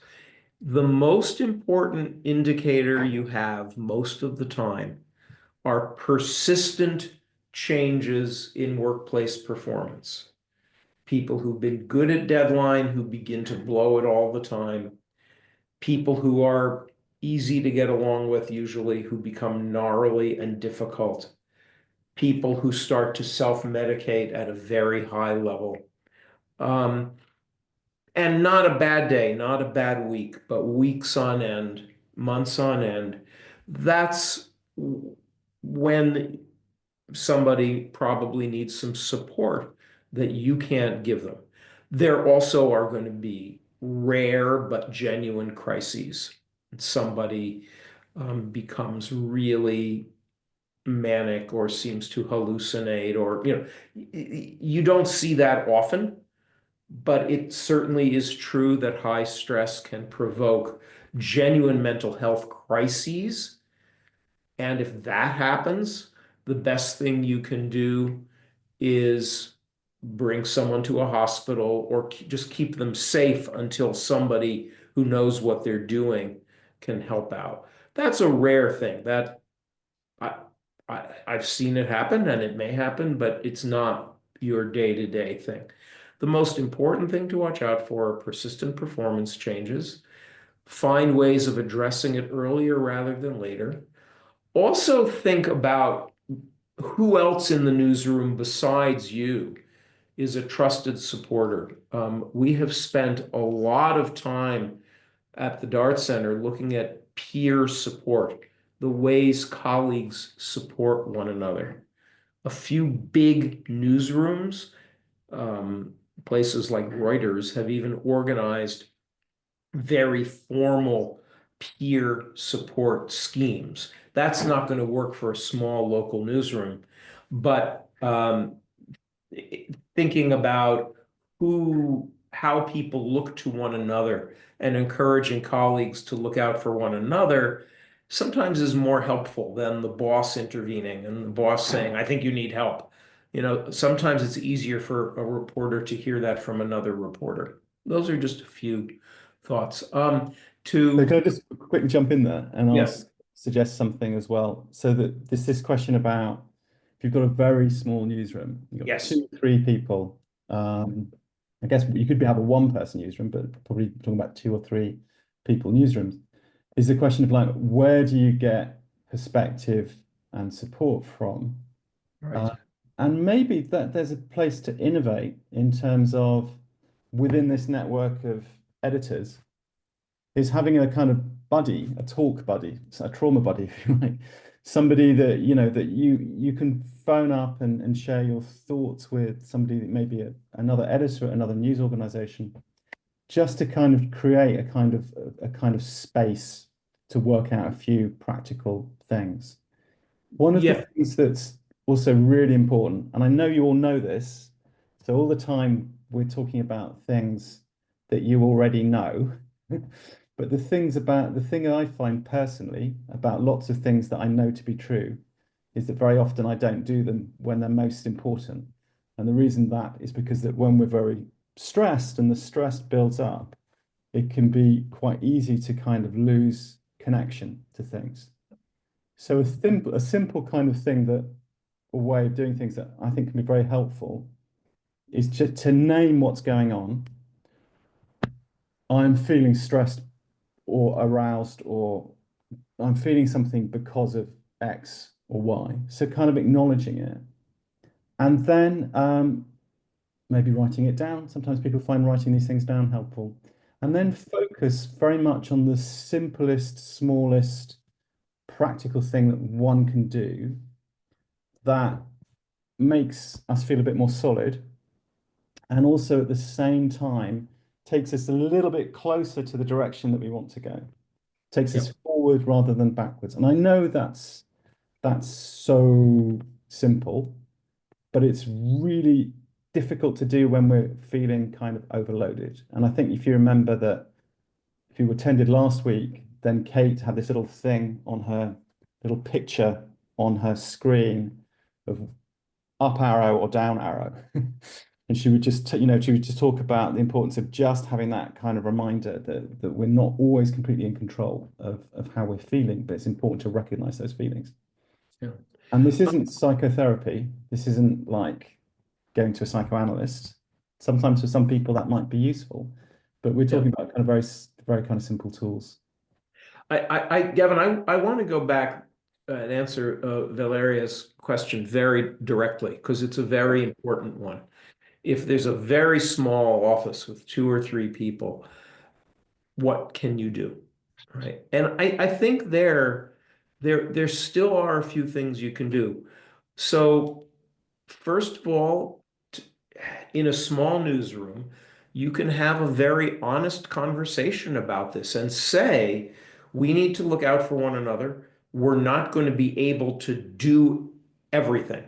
The most important indicator you have most of the time are persistent changes in workplace performance. People who've been good at deadline, who begin to blow it all the time. People who are easy to get along with, usually, who become gnarly and difficult. People who start to self-medicate at a very high level. And not a bad day, not a bad week, but weeks on end, months on end. That's when somebody probably needs some support that you can't give them. There also are going to be rare but genuine crises. Somebody becomes really manic or seems to hallucinate, or you don't see that often, but it certainly is true that high stress can provoke genuine mental health crises. And if that happens, the best thing you can do is bring someone to a hospital, or just keep them safe until somebody who knows what they're doing can help out. That's a rare thing. That I've seen it happen, and it may happen, but it's not your day-to-day thing. The most important thing to watch out for are persistent performance changes. Find ways of addressing it earlier rather than later. Also think about who else in the newsroom besides you is a trusted supporter. We have spent a lot of time at the Dart-Center looking at peer support, the ways colleagues support one another. A few big newsrooms, places like Reuters, have even organized very formal peer support schemes. That's not going to work for a small local newsroom, but thinking about how people look to one another and encouraging colleagues to look out for one another sometimes is more helpful than the boss intervening and the boss saying, "I think you need help." Sometimes it's easier for a reporter to hear that from another reporter. Those are just a few thoughts. So can I just quickly jump in there and Yes. suggest something as well? So that this question about, if you've got a very small newsroom, you've got Yes. 2 or 3 people. I guess you could have a 1-person newsroom, but probably talking about 2 or 3 people newsrooms. Is the question of, like, where do you get perspective and support from? Right. And maybe that there's a place to innovate in terms of, within this network of editors, is having a kind of buddy, a talk buddy, a trauma buddy, if you like, somebody that that you can phone up and share your thoughts with, somebody that may be another editor at another news organization, just to kind of create a kind of space to work out a few practical things. One of the things that's also really important, and I know you all know this, so all the time we're talking about things that you already know, but the thing I find personally about lots of things that I know to be true is that very often I don't do them when they're most important. And the reason that is because that when we're very stressed and the stress builds up, it can be quite easy to kind of lose connection to things. So a simple kind of thing, that a way of doing things that I think can be very helpful, is just to name what's going on. I'm feeling stressed or aroused or I'm feeling something because of X or Y. So kind of acknowledging it. And then maybe writing it down. Sometimes people find writing these things down helpful. And then focus very much on the simplest, smallest, practical thing that one can do that makes us feel a bit more solid, and also at the same time takes us a little bit closer to the direction that we want to go. Takes us forward rather than backwards. And I know that's so simple, but it's really difficult to do when we're feeling kind of overloaded. And I think if you remember that, if you attended last week, then Kate had this little thing on her little picture on her screen of up arrow or down arrow. And she would just, she would just talk about the importance of just having that kind of reminder that we're not always completely in control of how we're feeling, but it's important to recognize those feelings. Yeah. And this isn't psychotherapy. This isn't like going to a psychoanalyst. Sometimes for some people that might be useful, but we're talking about kind of very kind of simple tools. Gavin, I want to go back and answer Valeria's question very directly, because it's a very important one. If there's a very small office with 2 or 3 people, what can you do, right? And I think there still are a few things you can do. So first of all, in a small newsroom, you can have a very honest conversation about this and say, we need to look out for one another. We're not going to be able to do everything.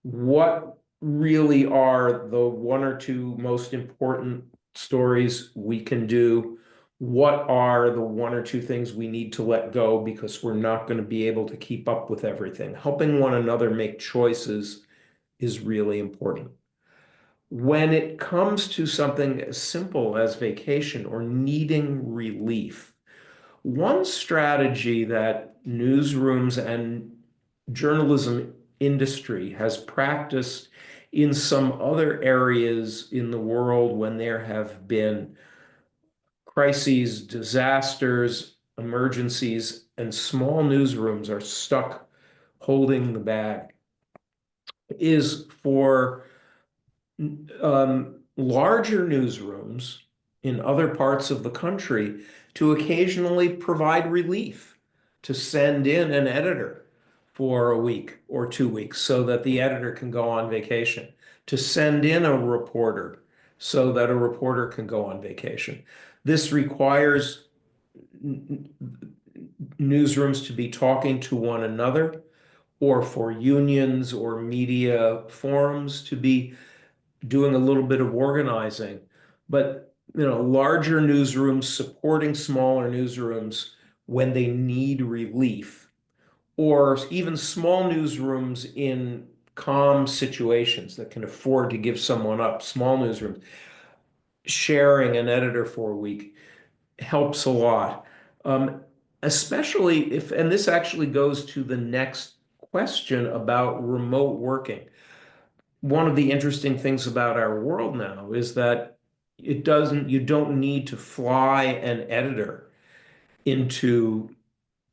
What really are the 1 or 2 most important stories we can do? What are the 1 or 2 things we need to let go because we're not going to be able to keep up with everything? Helping one another make choices is really important. When it comes to something as simple as vacation or needing relief, one strategy that newsrooms and journalism industry has practiced in some other areas in the world when there have been crises, disasters, emergencies, and small newsrooms are stuck holding the bag, is for larger newsrooms in other parts of the country to occasionally provide relief, to send in an editor for a week or 2 weeks so that the editor can go on vacation, to send in a reporter so that a reporter can go on vacation. This requires newsrooms to be talking to one another, or for unions or media forums to be doing a little bit of organizing. But larger newsrooms supporting smaller newsrooms when they need relief, or even small newsrooms in calm situations that can afford to give someone up, small newsrooms, sharing an editor for a week helps a lot. Especially if, and this actually goes to the next question about remote working. One of the interesting things about our world now is that you don't need to fly an editor into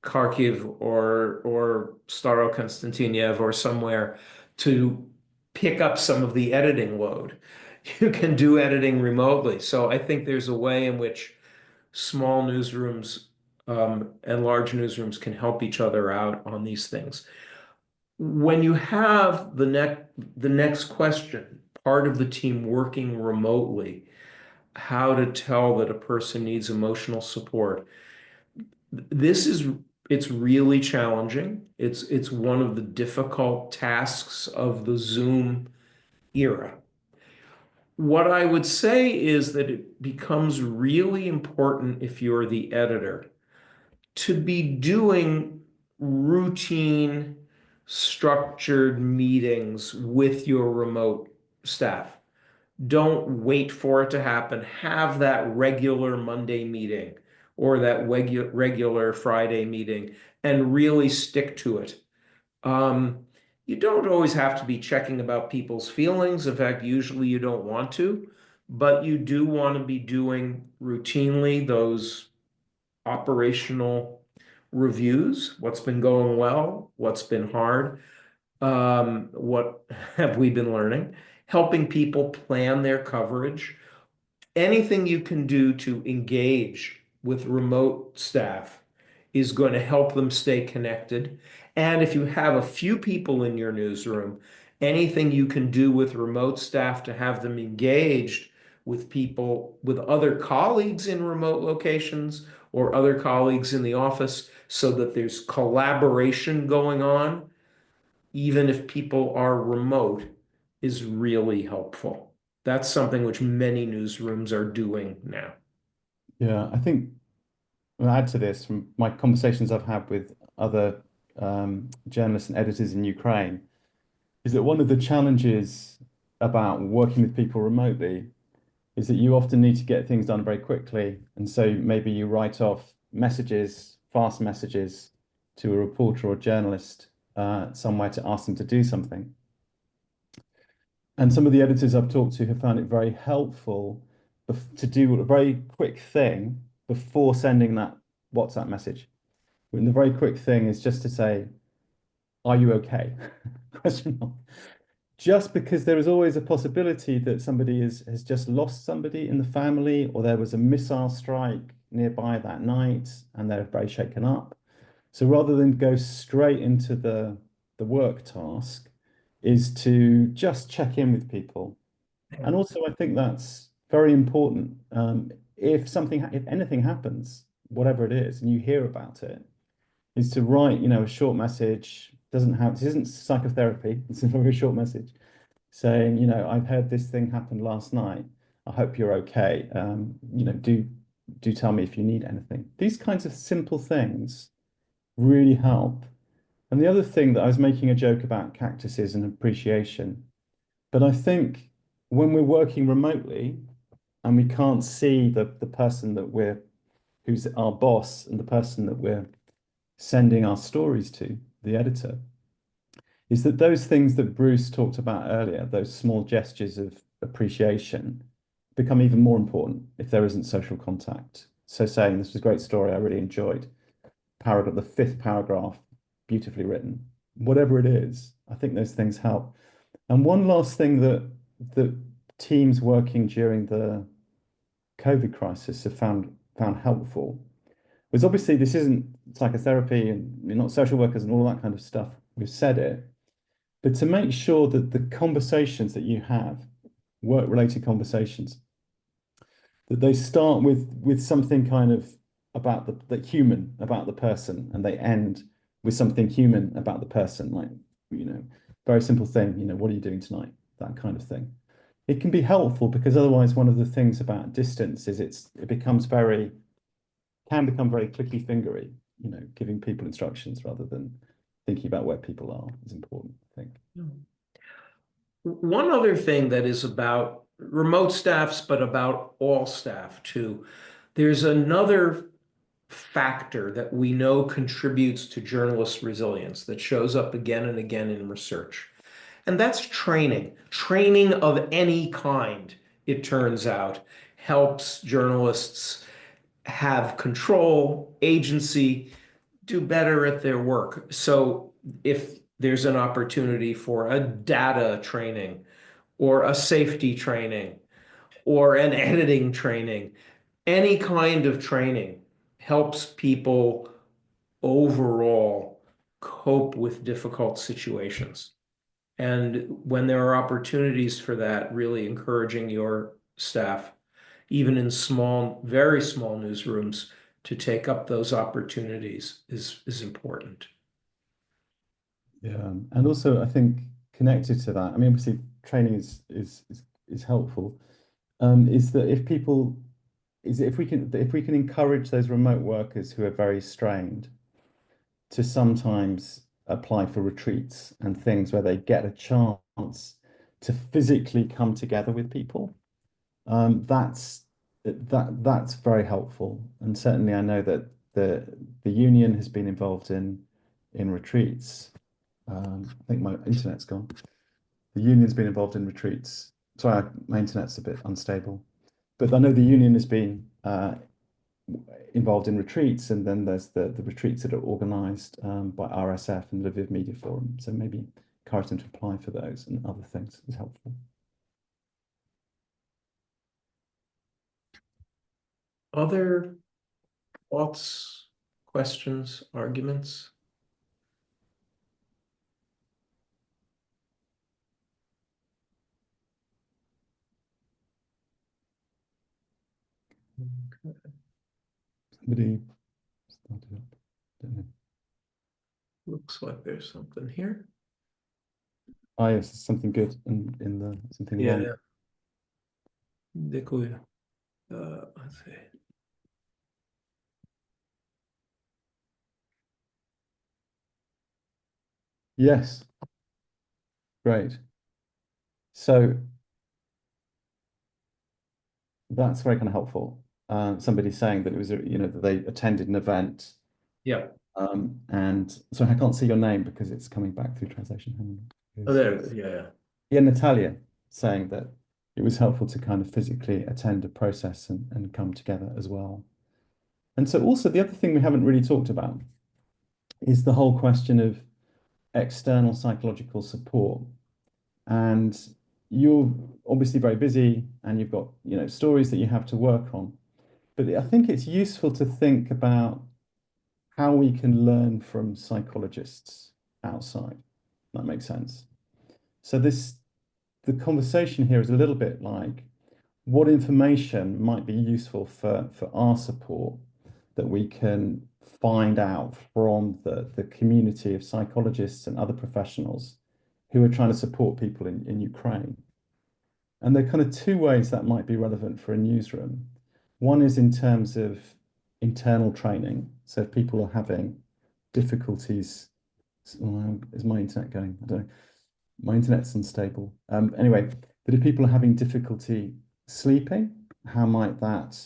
Kharkiv or Starokonstantiniev or somewhere to pick up some of the editing load. You can do editing remotely. So I think there's a way in which small newsrooms and large newsrooms can help each other out on these things. When you have the next question, part of the team working remotely, how to tell that a person needs emotional support. It's really challenging. It's one of the difficult tasks of the Zoom era. What I would say is that it becomes really important, if you're the editor, to be doing routine, structured meetings with your remote staff. Don't wait for it to happen. Have that regular Monday meeting or that regular Friday meeting and really stick to it. You don't always have to be checking about people's feelings. In fact, usually you don't want to, but you do want to be doing routinely those operational reviews, what's been going well, what's been hard, what have we been learning, helping people plan their coverage, anything you can do to engage with remote staff is going to help them stay connected. And if you have a few people in your newsroom, anything you can do with remote staff to have them engaged with people, with other colleagues in remote locations or other colleagues in the office, so that there's collaboration going on, even if people are remote, is really helpful. That's something which many newsrooms are doing now. Yeah, I think I'll add to this from my conversations I've had with other journalists and editors in Ukraine, is that one of the challenges about working with people remotely is that you often need to get things done very quickly. And so maybe you write off messages, fast messages to a reporter or journalist somewhere to ask them to do something. And some of the editors I've talked to have found it very helpful to do a very quick thing before sending that WhatsApp message. And the very quick thing is just to say, "Are you okay?" Question mark. Just because there is always a possibility that somebody has just lost somebody in the family, or there was a missile strike nearby that night and they're very shaken up. So rather than go straight into the work task, is to just check in with people. And also I think that's very important. If anything happens, whatever it is, and you hear about it, is to write, a short message. This isn't psychotherapy, it's a very short message saying, I've heard this thing happened last night. I hope you're okay. Do tell me if you need anything. These kinds of simple things really help. And the other thing that I was making a joke about cactuses and appreciation, but I think when we're working remotely and we can't see the person who's our boss and the person that we're sending our stories to, the editor, is that those things that Bruce talked about earlier, those small gestures of appreciation, become even more important if there isn't social contact. So saying, "This was a great story, I really enjoyed." The fifth paragraph, beautifully written. Whatever it is, I think those things help. And one last thing that teams working during the COVID crisis have found helpful was, obviously this isn't psychotherapy and you're not social workers and all that kind of stuff. We've said it, but to make sure that the conversations that you have, work-related conversations, that they start with something kind of about the human, about the person, and they end with something human about the person, like, very simple thing, what are you doing tonight? That kind of thing. It can be helpful because otherwise one of the things about distance is it can become very clicky fingery, giving people instructions rather than thinking about where people are is important, I think. One other thing that is about remote staffs, but about all staff too, there's another factor that we know contributes to journalist resilience that shows up again and again in research. And that's training. Training of any kind, it turns out, helps journalists have control, agency, do better at their work. So if there's an opportunity for a data training or a safety training or an editing training, any kind of training helps people overall cope with difficult situations. And when there are opportunities for that, really encouraging your staff, even in very small newsrooms, to take up those opportunities is important. Yeah, and also I think connected to that, obviously training is helpful. Is that if we can encourage those remote workers who are very strained to sometimes apply for retreats and things where they get a chance to physically come together with people, that's very helpful. And certainly I know that the union has been involved in retreats. I think my internet's gone. The union's been involved in retreats. Sorry, my internet's a bit unstable. But I know the union has been involved in retreats, and then there's the retreats that are organized by RSF and Lviv Media Forum. So maybe encourage them to apply for those and other things is helpful. Other thoughts, questions, arguments? Okay. Somebody started up. Don't know. Looks like there's something here. Ah, yes, there's something good in the something Yeah, wrong. yeah. Дякую. Let's see. Yes. Great. So that's very kind of helpful. Somebody saying that it was, that they attended an event. Yeah. And so I can't see your name because it's coming back through translation. Hang on. Oh, there. Yeah. Yeah, Natalia saying that it was helpful to kind of physically attend a process and come together as well. And so also the other thing we haven't really talked about is the whole question of external psychological support. And you're obviously very busy and you've got, stories that you have to work on. But I think it's useful to think about how we can learn from psychologists outside. That makes sense. So the conversation here is a little bit like what information might be useful for our support that we can find out from the community of psychologists and other professionals who are trying to support people in Ukraine. And there are kind of two ways that might be relevant for a newsroom. One is in terms of internal training. So if people are having difficulties, is my internet going? I don't know. My internet's unstable. Anyway, but if people are having difficulty sleeping, how might that,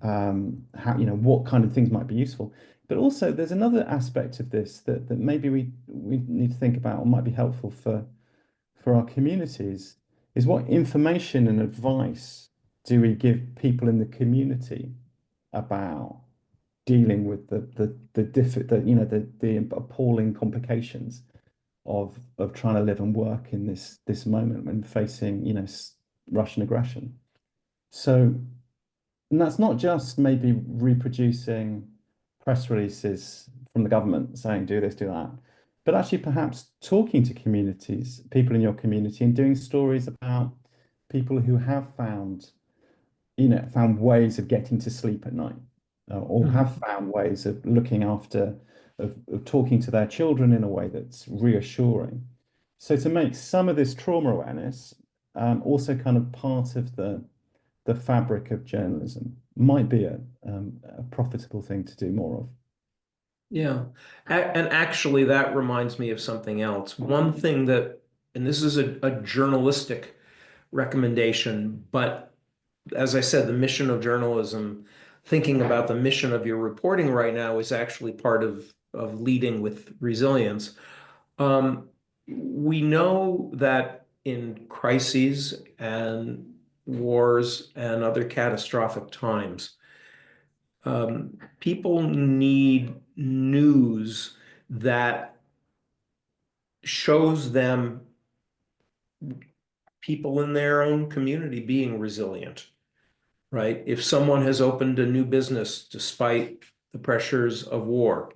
what kind of things might be useful? But also there's another aspect of this that maybe we need to think about or might be helpful for our communities is what information and advice do we give people in the community about dealing with the appalling complications of trying to live and work in this moment when facing Russian aggression. So, and that's not just maybe reproducing press releases from the government saying do this, do that, but actually perhaps talking to communities, people in your community, and doing stories about people who have found ways of getting to sleep at night, or have found ways of looking after, of talking to their children in a way that's reassuring. So to make some of this trauma awareness also kind of part of the fabric of journalism might be a profitable thing to do more of. Yeah. And actually that reminds me of something else. One thing that, and this is a journalistic recommendation, but as I said, the mission of journalism, thinking about the mission of your reporting right now is actually part of leading with resilience. We know that in crises and wars and other catastrophic times, people need news that shows them people in their own community being resilient, right? If someone has opened a new business despite the pressures of war,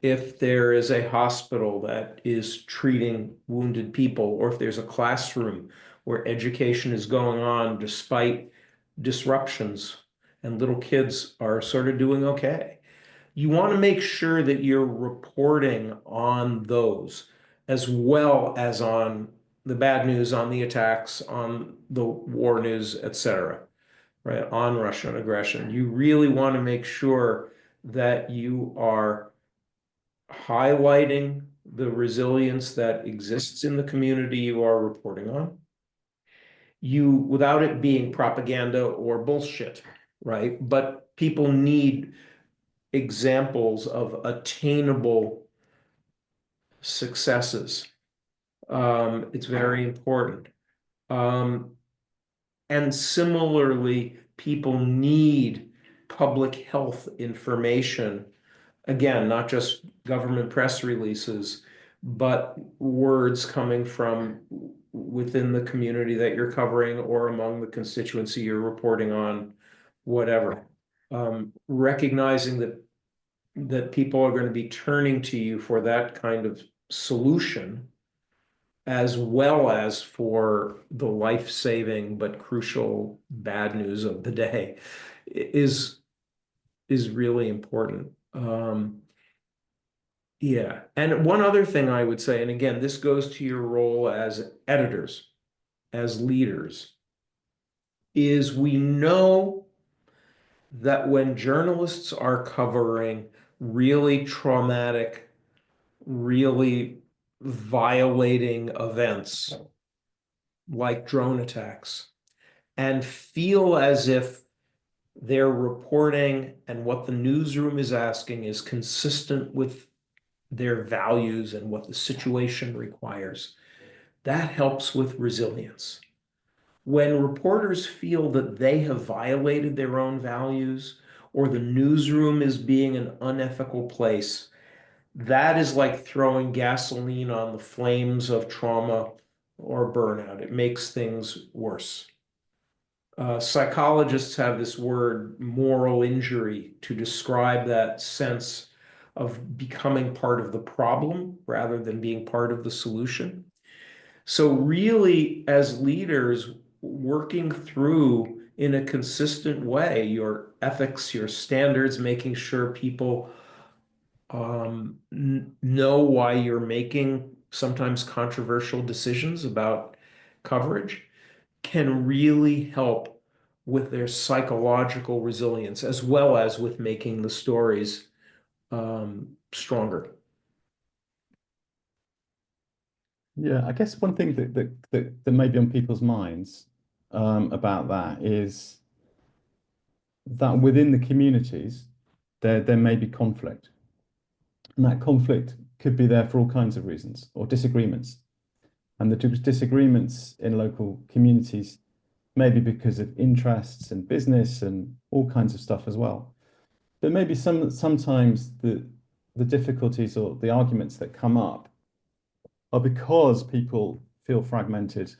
if there is a hospital that is treating wounded people, or if there's a classroom where education is going on despite disruptions and little kids are sort of doing okay. You want to make sure that you're reporting on those as well as on the bad news, on the attacks, on the war news, etc., right? On Russian aggression. You really want to make sure that you are highlighting the resilience that exists in the community you are reporting on, without it being propaganda or bullshit, right? But people need examples of attainable successes. It's very important. And similarly, people need public health information, again, not just government press releases, but words coming from within the community that you're covering or among the constituency you're reporting on, whatever. Recognizing that people are going to be turning to you for that kind of solution, as well as for the life-saving but crucial bad news of the day, is really important. Yeah, and one other thing I would say, and again, this goes to your role as editors, as leaders, is we know that when journalists are covering really traumatic, really violating events like drone attacks, and feel as if their reporting and what the newsroom is asking is consistent with their values and what the situation requires, that helps with resilience. When reporters feel that they have violated their own values or the newsroom is being an unethical place, that is like throwing gasoline on the flames of trauma or burnout. It makes things worse. Psychologists have this word moral injury to describe that sense of becoming part of the problem rather than being part of the solution. So really, as leaders, working through in a consistent way your ethics, your standards, making sure people know why you're making sometimes controversial decisions about coverage, can really help with their psychological resilience, as well as with making the stories stronger. Yeah, I guess one thing that may be on people's minds about that is that within the communities, there may be conflict. And that conflict could be there for all kinds of reasons, or disagreements. And the disagreements in local communities may be because of interests and business and all kinds of stuff as well. But maybe sometimes the difficulties or the arguments that come up are because people feel fragmented,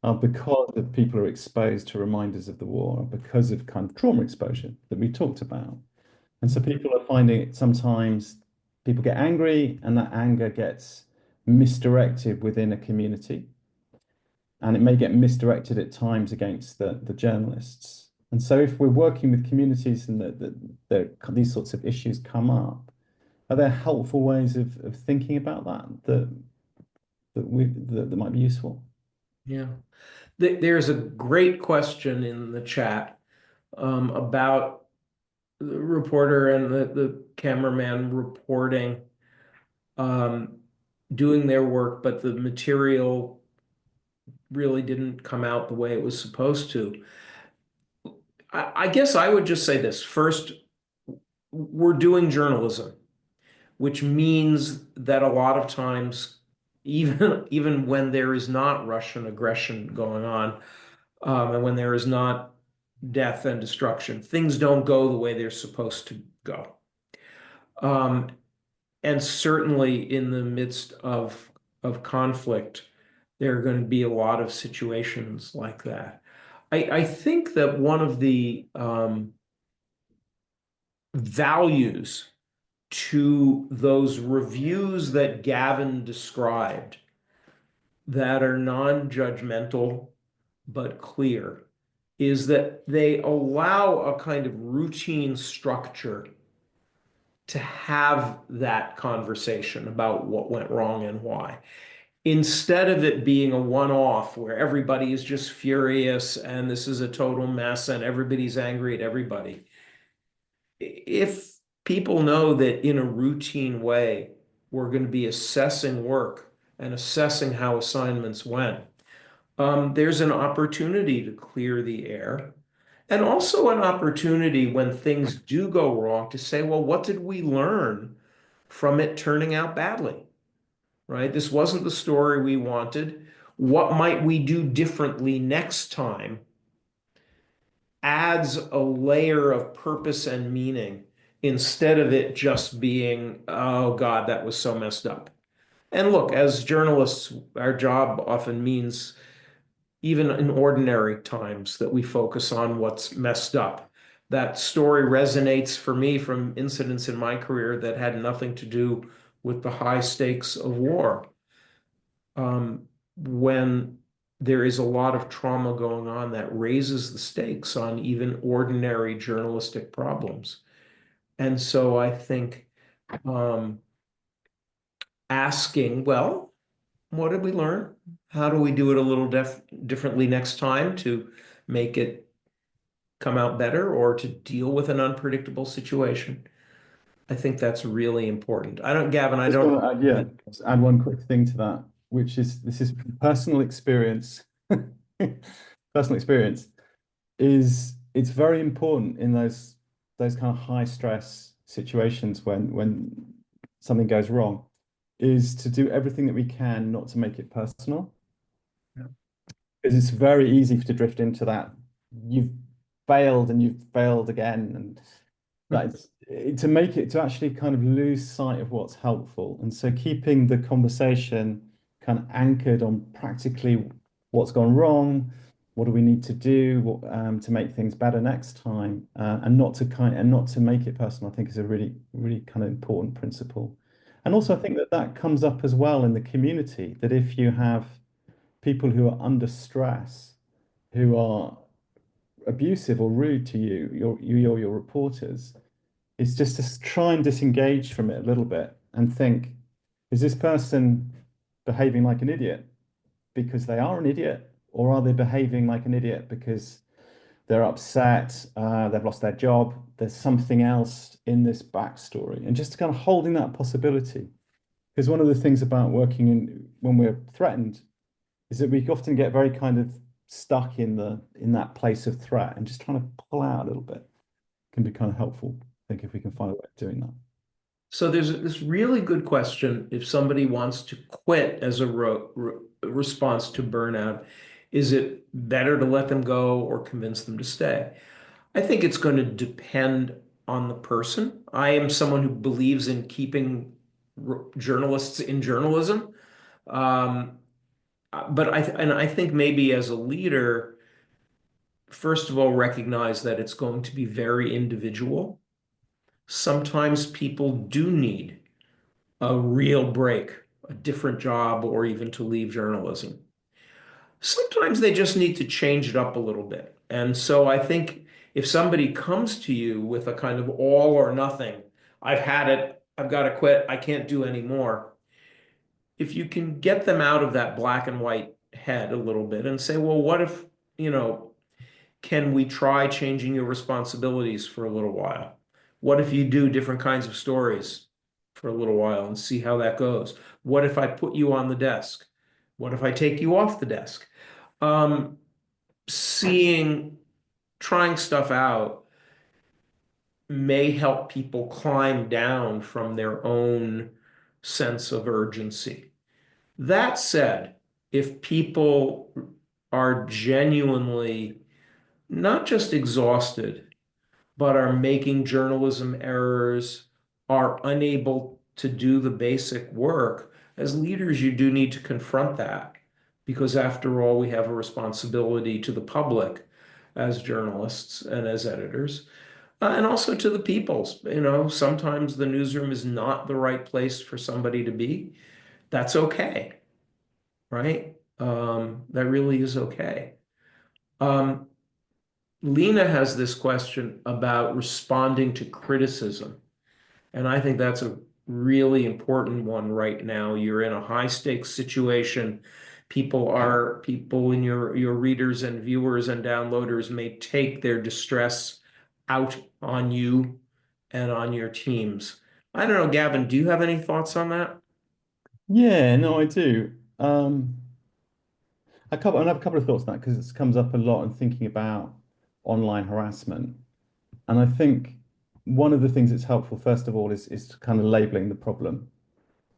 are because that people are exposed to reminders of the war, because of kind of trauma exposure that we talked about. And so people are finding it sometimes people get angry and that anger gets misdirected within a community. And it may get misdirected at times against the journalists. And so if we're working with communities and these sorts of issues come up, are there helpful ways of thinking about that might be useful? Yeah. There's a great question in the chat about the reporter and the cameraman reporting, doing their work, but the material really didn't come out the way it was supposed to. I guess I would just say this. First, we're doing journalism, which means that a lot of times, even when there is not Russian aggression going on, and when there is not death and destruction, things don't go the way they're supposed to go. And certainly in the midst of conflict, there are going to be a lot of situations like that. I think that one of the values to those reviews that Gavin described that are non-judgmental but clear is that they allow a kind of routine structure to have that conversation about what went wrong and why, instead of it being a one-off where everybody is just furious and this is a total mess and everybody's angry at everybody. If people know that in a routine way, we're going to be assessing work and assessing how assignments went, there's an opportunity to clear the air, and also an opportunity when things do go wrong to say, well, what did we learn from it turning out badly? Right? This wasn't the story we wanted. What might we do differently next time adds a layer of purpose and meaning instead of it just being, oh God, that was so messed up. And look, as journalists, our job often means, even in ordinary times, that we focus on what's messed up. That story resonates for me from incidents in my career that had nothing to do with the high stakes of war. When there is a lot of trauma going on, that raises the stakes on even ordinary journalistic problems. And so I think asking, well, what did we learn? How do we do it a little differently next time to make it come out better or to deal with an unpredictable situation? I think that's really important. Gavin, I don't. Yeah, just add one quick thing to that, which is, this is personal experience. Personal experience is, it's very important in those kind of high stress situations when something goes wrong, is to do everything that we can not to make it personal. Yeah. Because it's very easy to drift into that. You've failed and you've failed again, and that's to actually kind of lose sight of what's helpful. And so keeping the conversation kind of anchored on practically what's gone wrong, what do we need to do to make things better next time, and not to make it personal, I think is a really, really kind of important principle. And also, I think that comes up as well in the community, that if you have people who are under stress, who are abusive or rude to you, your reporters, it's just to try and disengage from it a little bit and think, is this person behaving like an idiot because they are an idiot, or are they behaving like an idiot because they're upset, they've lost their job, there's something else in this backstory? And just kind of holding that possibility. Because one of the things about working when we're threatened is that we often get very kind of stuck in that place of threat, and just trying to pull out a little bit can be kind of helpful, I think, if we can find a way of doing that. So there's this really good question. If somebody wants to quit as a response to burnout, is it better to let them go or convince them to stay? I think it's going to depend on the person. I am someone who believes in keeping journalists in journalism. But I think maybe as a leader, first of all, recognize that it's going to be very individual. Sometimes people do need a real break, a different job, or even to leave journalism. Sometimes they just need to change it up a little bit. And so I think if somebody comes to you with a kind of all or nothing, I've had it, I've got to quit, I can't do anymore. If you can get them out of that black and white head a little bit and say, well, what if, can we try changing your responsibilities for a little while? What if you do different kinds of stories for a little while and see how that goes? What if I put you on the desk? What if I take you off the desk? Trying stuff out may help people climb down from their own sense of urgency. That said, if people are genuinely not just exhausted, but are making journalism errors, are unable to do the basic work, as leaders, you do need to confront that, because after all, we have a responsibility to the public as journalists and as editors, and also to the people. Sometimes the newsroom is not the right place for somebody to be. That's okay, right? That really is okay. Lena has this question about responding to criticism. And I think that's a really important one right now. You're in a high stakes situation. People in your readers and viewers and downloaders may take their distress out on you and on your teams. I don't know, Gavin, do you have any thoughts on that? Yeah, no, I do. I have a couple of thoughts on that, because it comes up a lot in thinking about online harassment. And I think one of the things that's helpful, first of all, is kind of labeling the problem.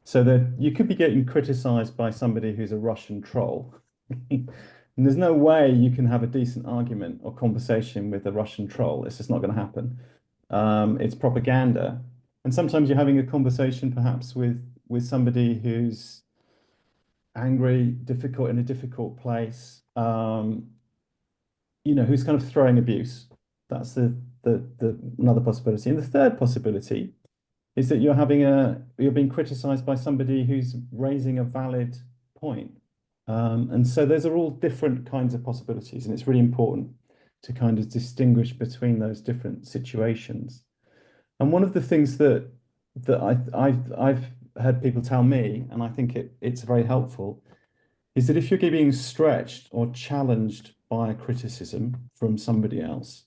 So that you could be getting criticized by somebody who's a Russian troll, And there's no way you can have a decent argument or conversation with a Russian troll. It's just not going to happen. It's propaganda. And sometimes you're having a conversation perhaps with somebody who's angry, difficult, in a difficult place, you know, who's kind of throwing abuse. That's the another possibility. And the third possibility is that you're being criticized by somebody who's raising a valid point. And so those are all different kinds of possibilities, and it's really important to kind of distinguish between those different situations. And one of the things that I've heard people tell me, and I think it's very helpful, is that if you're being stretched or challenged by a criticism from somebody else,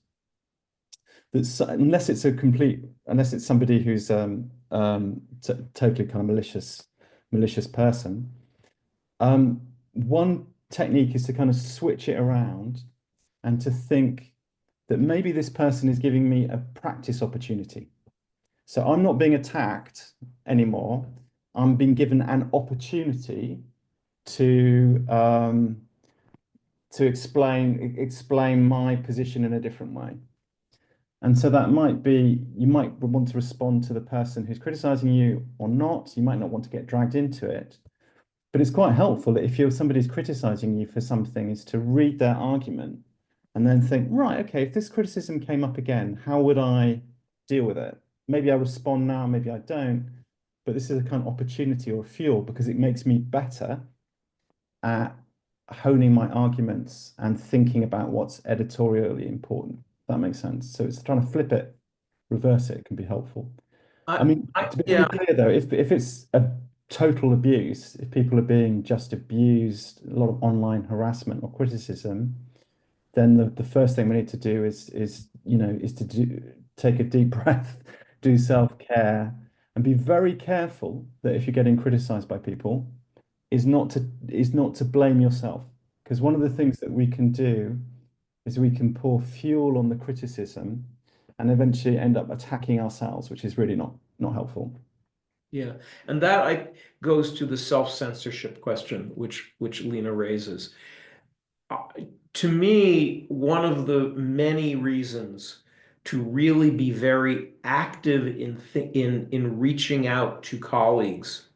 unless it's somebody who's totally kind of malicious person, one technique is to kind of switch it around and to think that maybe this person is giving me a practice opportunity. So I'm not being attacked anymore. I'm being given an opportunity to explain my position in a different way. And so that might be, you might want to respond to the person who's criticizing you or not. You might not want to get dragged into it. But it's quite helpful that if somebody's criticizing you for something, is to read their argument and then think, right, okay, if this criticism came up again, how would I deal with it? Maybe I respond now, maybe I don't. But this is a kind of opportunity or fuel because it makes me better at honing my arguments and thinking about what's editorially important. That makes sense. So it's trying to flip it, reverse it can be helpful. I mean, to be really clear though, if it's a total abuse, if people are being just abused, a lot of online harassment or criticism, then the first thing we need to do is take a deep breath, do self-care, and be very careful that if you're getting criticized by people, is not to blame yourself. Because one of the things that we can do is we can pour fuel on the criticism and eventually end up attacking ourselves, which is really not helpful. Yeah, and that goes to the self-censorship question, which Lena raises. To me, one of the many reasons to really be very active in reaching out to colleagues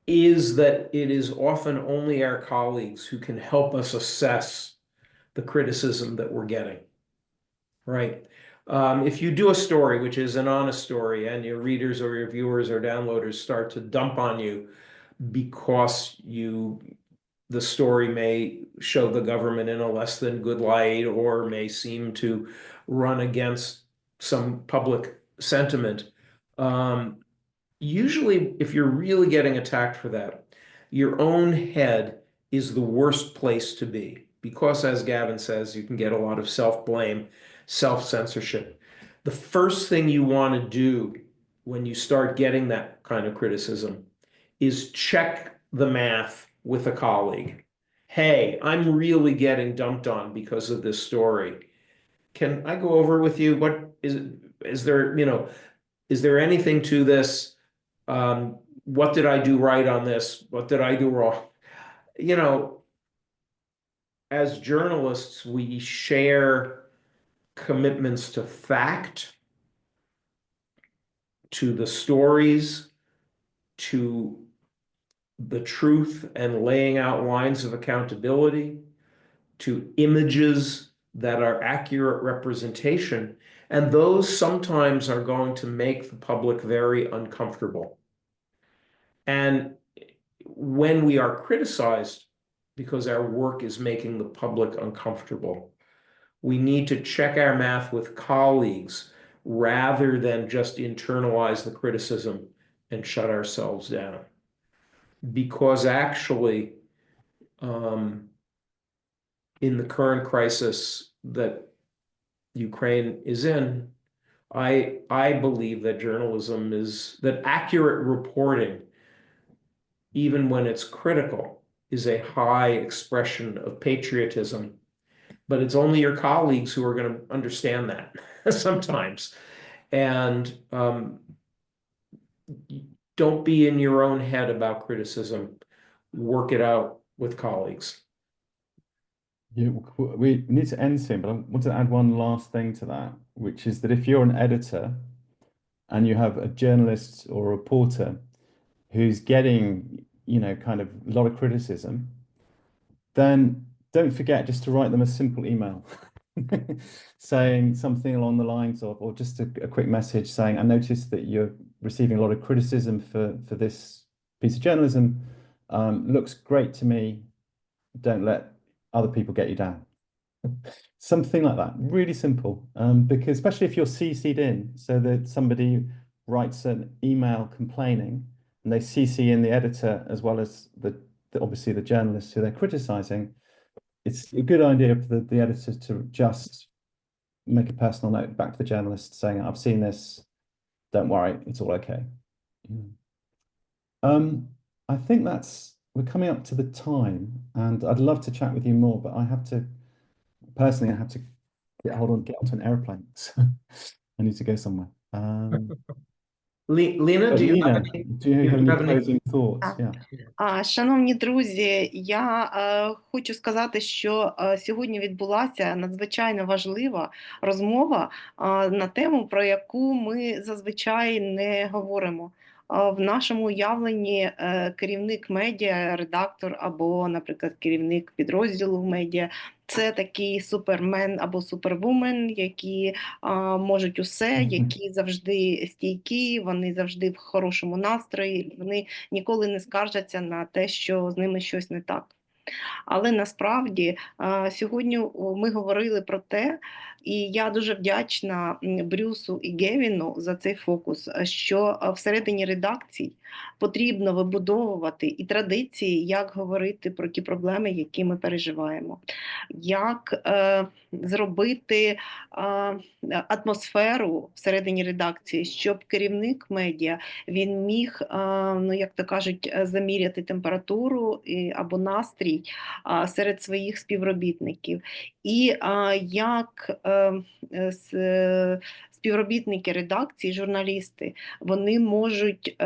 is that it is often only our colleagues who can help us assess the criticism that we're getting, right? If you do a story, which is an honest story, and your readers or your viewers or downloaders start to dump on you because the story may show the government in a less than good light or may seem to run against some public sentiment, usually if you're really getting attacked for that, your own head is the worst place to be because, as Gavin says, you can get a lot of self-blame, self-censorship. The first thing you want to do when you start getting that kind of criticism is check the math with a colleague. Hey, I'm really getting dumped on because of this story. Can I go over with you? What is there anything to this? What did I do right on this? What did I do wrong? You know, as journalists, we share commitments to fact, to the stories, to the truth and laying out lines of accountability, to images that are accurate representation. And those sometimes are going to make the public very uncomfortable. And when we are criticized because our work is making the public uncomfortable, we need to check our math with colleagues rather than just internalize the criticism and shut ourselves down. Because actually, in the current crisis that Ukraine is in, I believe that journalism that accurate reporting, even when it's critical, is a high expression of patriotism. But it's only your colleagues who are going to understand that sometimes. And don't be in your own head about criticism. Work it out with colleagues. we need to end soon, but I want to add one last thing to that, which is that if you're an editor and you have a journalist or a reporter who's getting, kind of a lot of criticism, then don't forget just to write them a simple email saying something along the lines of, or just a quick message saying, I noticed that you're receiving a lot of criticism for this piece of journalism. Looks great to me. Don't let other people get you down. Something like that, really simple, because especially if you're CC'd in, so that somebody writes an email complaining and they CC in the editor as well as obviously the journalist who they're criticizing, it's a good idea for the editor to just make a personal note back to the journalist saying, I've seen this, don't worry, it's all okay. I think we're coming up to the time, and I'd love to chat with you more, but I have to get onto an airplane, so I need to go somewhere. Lena, do you have any closing thoughts? Yeah. Шановні друзі, я хочу сказати, що сьогодні відбулася надзвичайно важлива розмова на тему, про яку ми зазвичай не говоримо. В нашому уявленні керівник медіа, редактор або, наприклад, керівник підрозділу в медіа – це такий супермен або супервумен, які можуть усе, які завжди стійкі, вони завжди в хорошому настрої, вони ніколи не скаржаться на те, що з ними щось не так. Але насправді сьогодні ми говорили про те, і я дуже вдячна Брюсу і Ґевіну за цей фокус, що всередині редакцій потрібно вибудовувати і традиції, як говорити про ті проблеми, які ми переживаємо, як зробити атмосферу всередині редакції, щоб керівник медіа, він міг, як то кажуть, заміряти температуру або настрій серед своїх співробітників. І як співробітники редакції, журналісти, вони можуть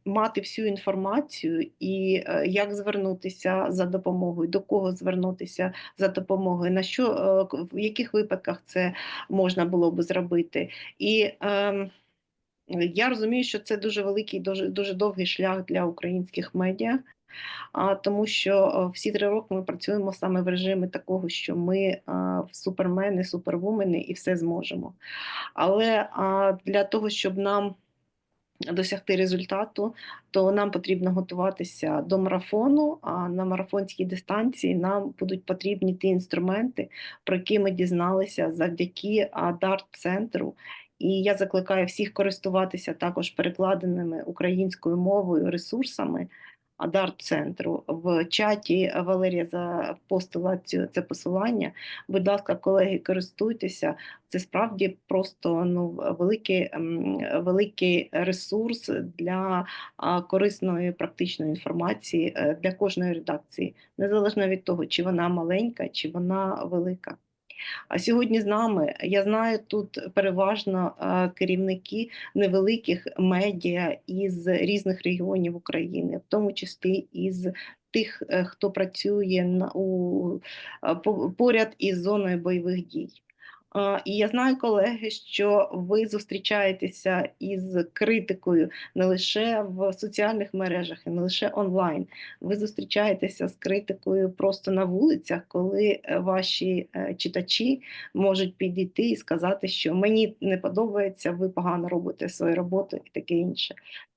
мати всю інформацію і як звернутися за допомогою, до кого звернутися за допомогою, на що, в яких випадках це можна було би зробити. І я розумію, що це дуже великий, дуже довгий шлях для українських медіа, тому що всі 3 роки ми працюємо саме в режимі такого, що ми супермени, супервумени і все зможемо. Але для того, щоб нам досягти результату, то нам потрібно готуватися до марафону, а на марафонській дистанції нам будуть потрібні ті інструменти, про які ми дізналися завдяки Дарт-центру. І я закликаю всіх користуватися також перекладеними українською мовою ресурсами Дарт-центру. В чаті Валерія запостила це посилання. Будь ласка, колеги, користуйтеся. Це справді просто великий ресурс для корисної практичної інформації для кожної редакції, незалежно від того, чи вона маленька, чи вона велика. А сьогодні з нами, я знаю, тут переважно керівники невеликих медіа із різних регіонів України, в тому числі із тих, хто працює поряд із зоною бойових дій. І я знаю, колеги, що ви зустрічаєтеся із критикою не лише в соціальних мережах, і не лише онлайн. Ви зустрічаєтеся з критикою просто на вулицях, коли ваші читачі можуть підійти і сказати, що мені не подобається, ви погано робите свою роботу і таке інше.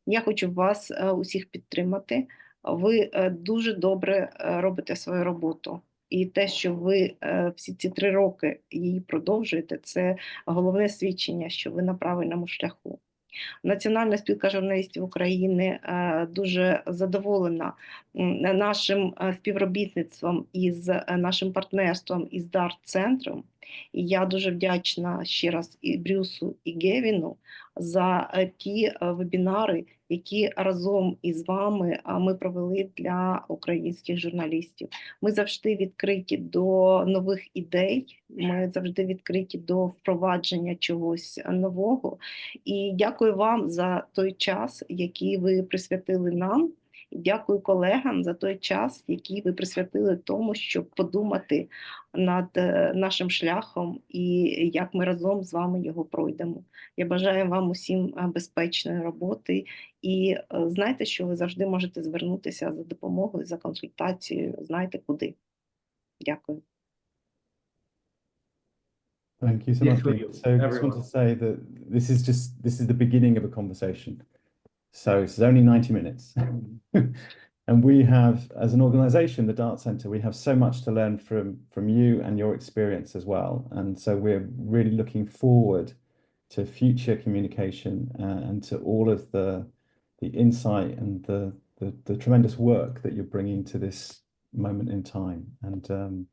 Я хочу вас усіх підтримати. Ви дуже добре робите свою роботу. І те, що ви всі ці 3 роки її продовжуєте, це головне свідчення, що ви на правильному шляху. Національна спілка журналістів України дуже задоволена нашим співробітництвом із нашим партнерством із Дарт-центром. І я дуже вдячна ще раз і Брюсу, і Ґевіну за ті вебінари, які разом із вами ми провели для українських журналістів. Ми завжди відкриті до нових ідей, ми завжди відкриті до впровадження чогось нового. І дякую вам за той час, який ви присвятили нам, І дякую колегам за той час, який ви присвятили тому, щоб подумати над нашим шляхом і як ми разом з вами його пройдемо. Я бажаю вам усім безпечної роботи і знайте, що ви завжди можете звернутися за допомогою, за консультацією, знаєте куди. Дякую. Thank you so Yeah, much. sure, Lee. So I just want to say that this is the beginning of a conversation. So it's only 90 minutes. And we have, as an organization, the Darts-Centre, we have so much to learn from you and your experience as well. And so we're really looking forward to future communication and to all of the insight and the tremendous work that you're bringing to this moment in time. And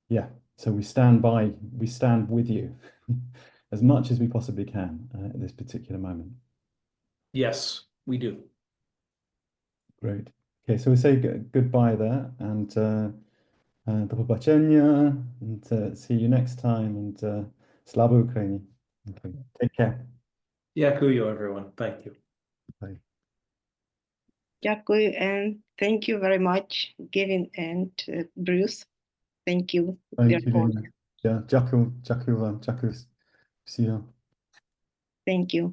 yeah, so we stand with you as much as we possibly can at this particular moment. Yes, we do. Great. Okay, so we say goodbye there, and do побачення, and see you next time, and слава Україні. Okay. Take care. Дякую, everyone. Thank you. Bye. Дякую, and thank you very much, Ґевін and Bruce. Thank you. Thank dear you, colleagues. Lina. Yeah, дякую вам, дякую всім. Thank you.